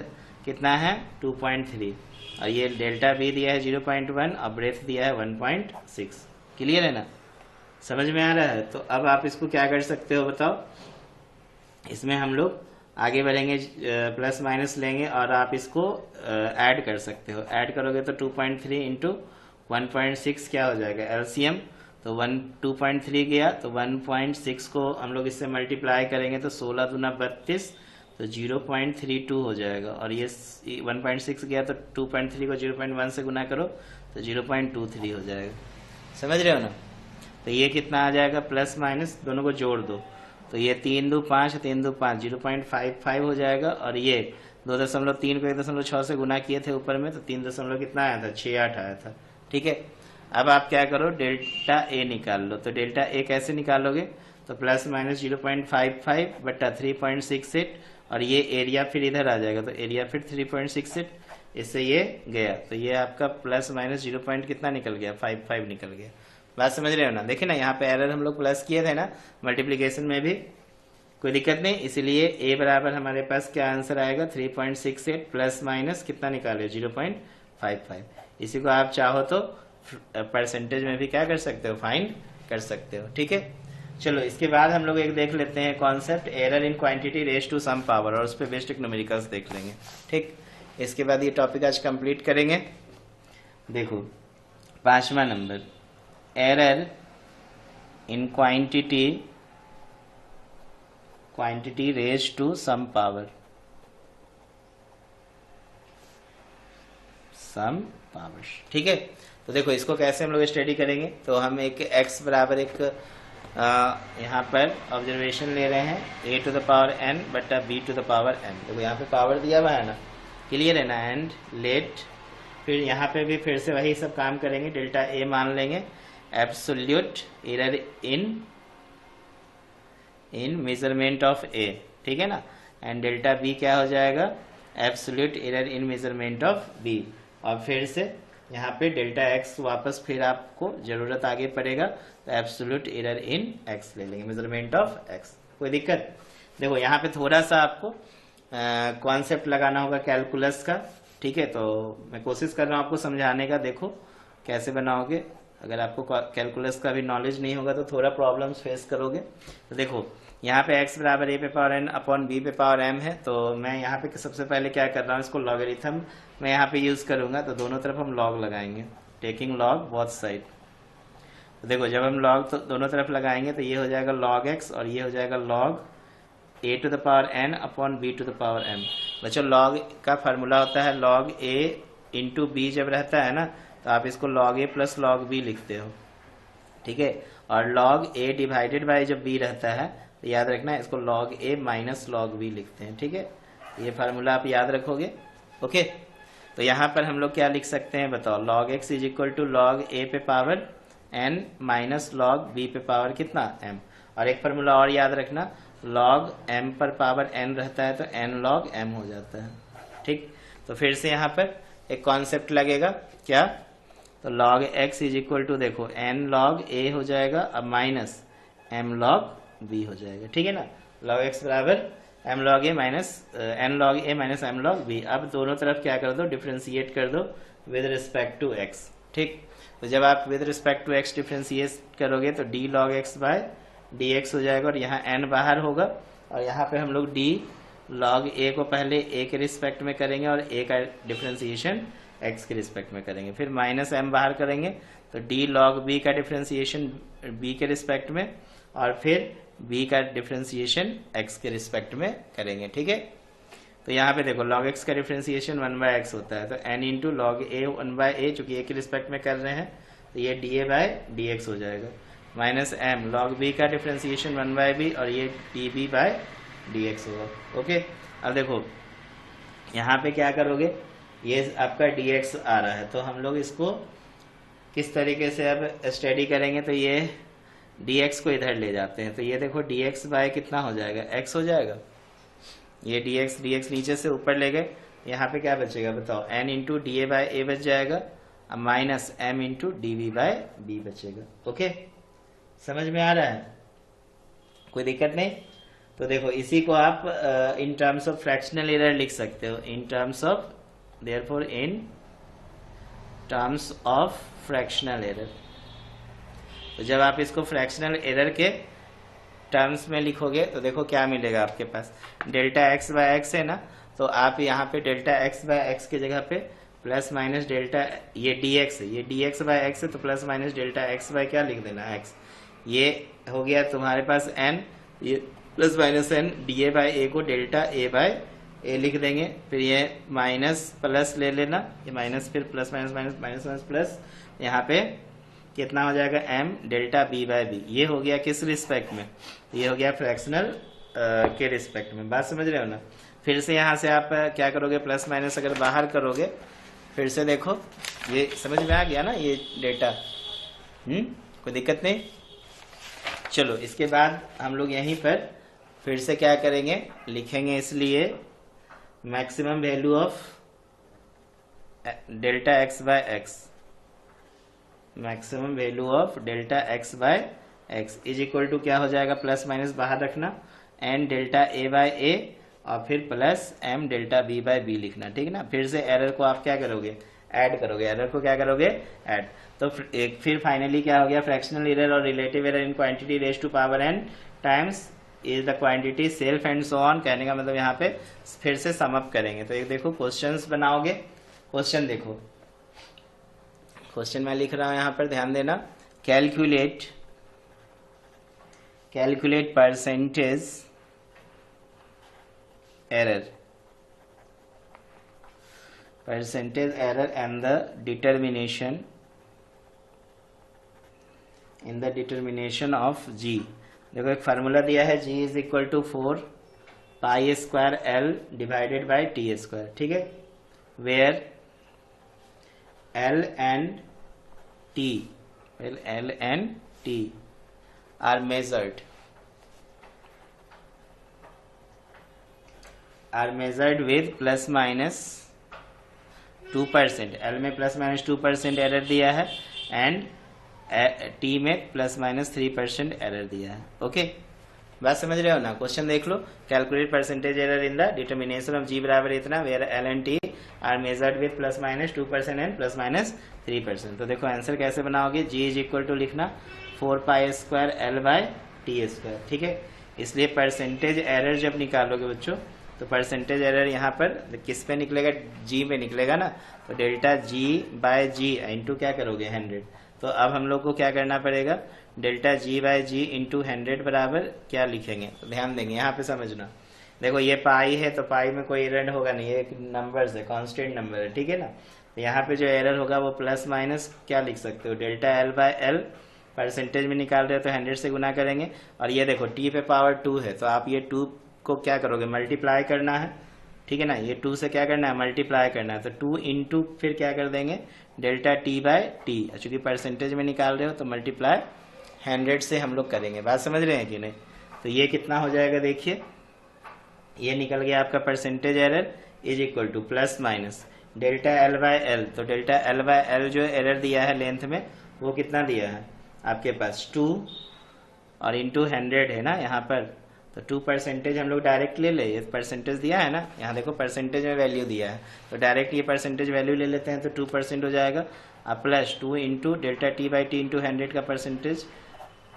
A: कितना है 2.3, और ये डेल्टा बी दिया है 0.1 और ब्रेथ दिया है 1.6। क्लियर है ना, समझ में आ रहा है। तो अब आप इसको क्या कर सकते हो बताओ, इसमें हम लोग आगे बढ़ेंगे, प्लस माइनस लेंगे और आप इसको ऐड कर सकते हो। ऐड करोगे तो 2.3 इंटू 1.6 क्या हो जाएगा एलसीएम, तो 2.3 गया तो 1.6 को हम लोग इससे मल्टीप्लाई करेंगे तो 16 दूना 32, तो 0.32 हो जाएगा। और ये 1.6 गया तो 2.3 को 0.1 से गुना करो तो 0.23 हो जाएगा। समझ रहे हो ना। तो ये कितना आ जाएगा, प्लस माइनस दोनों को जोड़ दो तो ये 3 2 5 3 2 5 0.55 हो जाएगा। और ये 2.3 को 1.6 से गुना किए थे ऊपर में, तो 3 दशमलव कितना आया था 68 आया था। ठीक है, अब आप क्या करो, डेल्टा ए निकाल लो। तो डेल्टा ए कैसे निकालोगे, तो प्लस माइनस 0.55 बट्टा 3.68 और ये एरिया फिर इधर आ जाएगा, तो एरिया फिर 3.68, इससे ये गया तो ये आपका प्लस माइनस 0 पॉइंट कितना निकल गया 55 निकल गया। बात समझ रहे हो ना। देखिए ना यहाँ पे एरर हम लोग प्लस किए थे ना मल्टीप्लिकेशन में भी, कोई दिक्कत नहीं। इसलिए ए बराबर हमारे पास क्या आंसर आएगा 3.68 प्लस माइनस कितना निकाले 0.55। इसी को आप चाहो तो परसेंटेज में भी क्या कर सकते हो, फाइंड कर सकते हो। ठीक है, चलो इसके बाद हम लोग एक देख लेते हैं concept error in quantity raise to some power, और उस पर बेसिक न्यूमेरिकल्स देख लेंगे। ठीक, इसके बाद ये टॉपिक आज कंप्लीट करेंगे। देखो 5वां number, error in quantity raise to some power, ठीक है। तो देखो इसको कैसे हम लोग स्टडी करेंगे, तो हम एक x बराबर एक यहाँ पर ऑब्जर्वेशन ले रहे हैं a to the power n बट्टा b to the power n। देखो यहाँ पे पावर दिया हुआ है ना, क्लियर है ना। एंड लेट, फिर यहाँ पे भी फिर से वही सब काम करेंगे, डेल्टा a मान लेंगे, absolute error in measurement of a, ठीक है ना। एंड डेल्टा b क्या हो जाएगा, absolute error in measurement of b। और फिर से यहाँ पे डेल्टा x वापस फिर आपको जरूरत आगे पड़ेगा, तो एब्सोल्यूट एरर इन x ले लेंगे, मेजरमेंट ऑफ x। कोई दिक्कत। देखो यहाँ पे थोड़ा सा आपको कॉन्सेप्ट लगाना होगा कैलकुलस का, ठीक है। तो मैं कोशिश कर रहा हूँ आपको समझाने का, देखो कैसे बनाओगे। अगर आपको कैलकुलस का भी नॉलेज नहीं होगा तो थोड़ा प्रॉब्लम्स फेस करोगे। तो देखो यहाँ पे x बराबर a पे पावर n अपॉन b पे पावर m है, तो मैं यहाँ पे सबसे पहले क्या कर रहा हूँ, इसको लॉगरिथम मैं यहाँ पे यूज करूंगा, तो दोनों तरफ हम लॉग लगाएंगे, टेकिंग लॉग बोथ साइड। तो देखो जब हम लॉग तो दोनों तरफ लगाएंगे तो ये हो जाएगा log x और ये हो जाएगा log a to the power n upon b to the power m। बच्चों log का फार्मूला होता है log a इंटू b, जब रहता है ना तो आप इसको log a plus log b लिखते हो, ठीक है। और log a डिवाइडेड बाय जब b रहता है तो याद रखना इसको log a minus log b लिखते हैं, ठीक है। ये फार्मूला आप याद रखोगे, ओके। तो यहाँ पर हम लोग क्या लिख सकते हैं बताओ, log x is equal to log a पे power n minus log b पे पावर कितना m। और एक फार्मूला और याद रखना, log m पर पावर n रहता है तो n log m हो जाता है, ठीक। तो फिर से यहाँ पर एक कॉन्सेप्ट लगेगा क्या, तो log x is equal to देखो n log a हो जाएगा अब माइनस m log b हो जाएगा, ठीक है ना। log x बराबर m log a minus n log a minus m log b। अब दोनों तरफ क्या कर दो, डिफ्रेंशिएट कर दो विद रिस्पेक्ट टू x, ठीक। तो जब आप with respect to x differentiate करोगे तो d log x by dx हो जाएगा, और यहाँ n बाहर होगा, और यहाँ पे हम लोग d log a को पहले a के रिस्पेक्ट में करेंगे और a का डिफ्रेंशिएशन x के रिस्पेक्ट में करेंगे, फिर माइनस m बाहर करेंगे तो d log b का डिफ्रेंशिएशन b के रिस्पेक्ट में, और फिर b का डिफ्रेंशिएशन x के रिस्पेक्ट में करेंगे, ठीक है। तो यहाँ पे देखो log x का डिफ्रेंशिएशन 1/x होता है, तो n into log a 1/a, चूंकि a के रिस्पेक्ट में कर रहे हैं तो ये dA बाय dx हो जाएगा, माइनस m log b का डिफ्रेंशिएशन 1/b और ये dB बाय dx होगा, ओके। अब देखो यहाँ पे क्या करोगे, ये आपका dx आ रहा है, तो हम लोग इसको किस तरीके से अब स्टडी करेंगे, तो ये dx को इधर ले जाते हैं, तो ये देखो dx बाय कितना हो जाएगा x हो जाएगा, ये dx नीचे से ऊपर ले गए, यहाँ पे क्या बचेगा बताओ, n into d by a बच जाएगा, अब minus m into d by b बचेगा, ओके। समझ में आ रहा है, कोई दिक्कत नहीं। तो देखो इसी को आप in terms of fractional error लिख सकते हो, in terms of therefore in terms of fractional error. तो जब आप इसको फ्रैक्शनल एरर के टर्म्स में लिखोगे तो देखो क्या मिलेगा आपके पास, डेल्टा एक्स बाय एक्स है ना, तो आप यहाँ पे डेल्टा एक्स बाय एक्स की जगह पे प्लस माइनस डेल्टा, ये डी एक्स है, ये डी एक्स बाय एक्स है, तो plus minus delta x by क्या लिख देना एक्स। ये हो गया तुम्हारे पास एन, ये plus minus n, d a by a को डेल्टा ए बाय ए लिख देंगे, फिर ये माइनस प्लस ले लेना, ये माइनस फिर plus minus minus minus minus plus, यहाँ पे कितना हो जाएगा m delta b by b. ये हो गया किस रिस्पेक्ट में, ये हो गया फ्रैक्शनल के रिस्पेक्ट में। बात समझ रहे हो ना। फिर से यहाँ से आप क्या करोगे, प्लस माइनस अगर बाहर करोगे, फिर से देखो ये समझ में आ गया ना ये डेटा, कोई दिक्कत नहीं। चलो इसके बाद हम लोग यहीं पर फिर से क्या करेंगे, लिखेंगे इसलिए maximum value of delta x by x, maximum value of delta x by x is equal to क्या हो जाएगा, प्लस माइनस बाहर रखना, n delta a by a और फिर plus m delta b by b लिखना, ठीक है ना। फिर से एरर को आप क्या करोगे, ऐड करोगे, एरर को क्या करोगे, ऐड। तो फिर फाइनली क्या हो गया, फ्रैक्शनल एरर और relative error in quantity raise to power n times is the quantity self and so on. कहने का मतलब यहाँ पे फिर से सम अप करेंगे। तो एक देखो क्वेश्चंस बनाओगे, क्वेश्चन देखो, क्वेश्चन मैं लिख रहा हूं यहाँ पर, ध्यान देना। Calculate percentage error and the determination of g। देखो एक फार्मूला दिया है, g is equal to 4 pi square l divided by t square, ठीक है, where l and t are measured with plus minus 2%, l में प्लस माइनस 2% एरर दिया है and t में प्लस माइनस 3% एरर दिया है। ओके, बात समझ रहे हो ना। क्वेश्चन देख लो, calculate percentage error in the determination of g बराबर इतना, where l and t are measured with plus minus 2% and plus minus 3%। तो देखो आंसर कैसे बनाओगे, g इज इक्वल टू लिखना 4 pi square l by t square, ठीक है। इसलिए परसेंटेज एरर जब निकालोगे बच्चों, तो परसेंटेज एरर यहाँ पर किस पे निकलेगा, जी पे निकलेगा ना। तो डेल्टा जी बाय जी इंटू क्या करोगे 100। तो अब हम लोग को क्या करना पड़ेगा, डेल्टा जी बाय जी इंटू 100 बराबर क्या लिखेंगे, तो ध्यान देंगे यहाँ पे समझना। देखो ये पाई है तो पाई में कोई एरर होगा नहीं, ये एक नंबर है, कॉन्स्टेंट नंबर है, ठीक है ना। तो यहाँ पे जो एरर होगा वो प्लस माइनस क्या लिख सकते हो, delta L by L, percentage में निकाल रहे हो तो 100 से गुना करेंगे। और ये देखो टी पे पावर 2 है, तो आप ये 2 को क्या करोगे, मल्टीप्लाई करना है, ठीक है ना। ये 2 से क्या करना है, मल्टीप्लाई करना है। तो 2 इंटू फिर क्या कर देंगे, डेल्टा टी बाय टी, चूंकि परसेंटेज में निकाल रहे हो तो मल्टीप्लाई 100 से हम लोग करेंगे। बात समझ रहे हैं कि नहीं। तो ये कितना हो जाएगा, देखिए ये निकल गया आपका percentage error is equal to plus minus delta L by L. तो डेल्टा एल बाय एल जो एरर दिया है लेंथ में, वो कितना दिया है आपके पास 2 और इंटू 100 है ना यहाँ पर। तो 2% हम लोग डायरेक्ट ले ले, ये परसेंटेज दिया है ना, यहाँ देखो परसेंटेज में वैल्यू दिया है, तो डायरेक्ट ये परसेंटेज वैल्यू ले लेते हैं, तो 2% हो जाएगा। अब plus 2 into delta T by T into 100 का परसेंटेज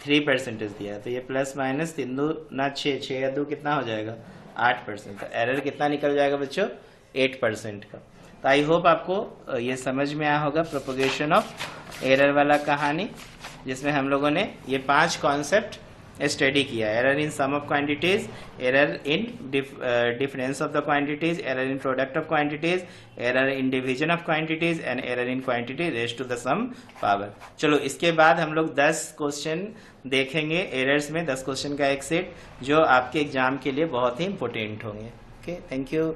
A: 3% दिया है, तो ये प्लस माइनस 3 2 ना 6, 6 या 2 कितना हो जाएगा 8%। तो एरर कितना निकल जाएगा बच्चों, 8% का। तो आई होप आपको ये समझ में आया होगा प्रोपोगेशन ऑफ एरर वाला कहानी, जिसमें हम लोगों ने ये 5 कॉन्सेप्ट स्टडी किया। Error in sum of quantities, error in difference of the quantities, error in product of quantities, error in division of quantities and error in quantity raise to the some power. चलो इसके बाद हम लोग 10 question देखेंगे errors में, 10 question का एक set, जो आपके एग्जाम के लिए बहुत ही इंपॉर्टेंट होंगे। Okay, thank you.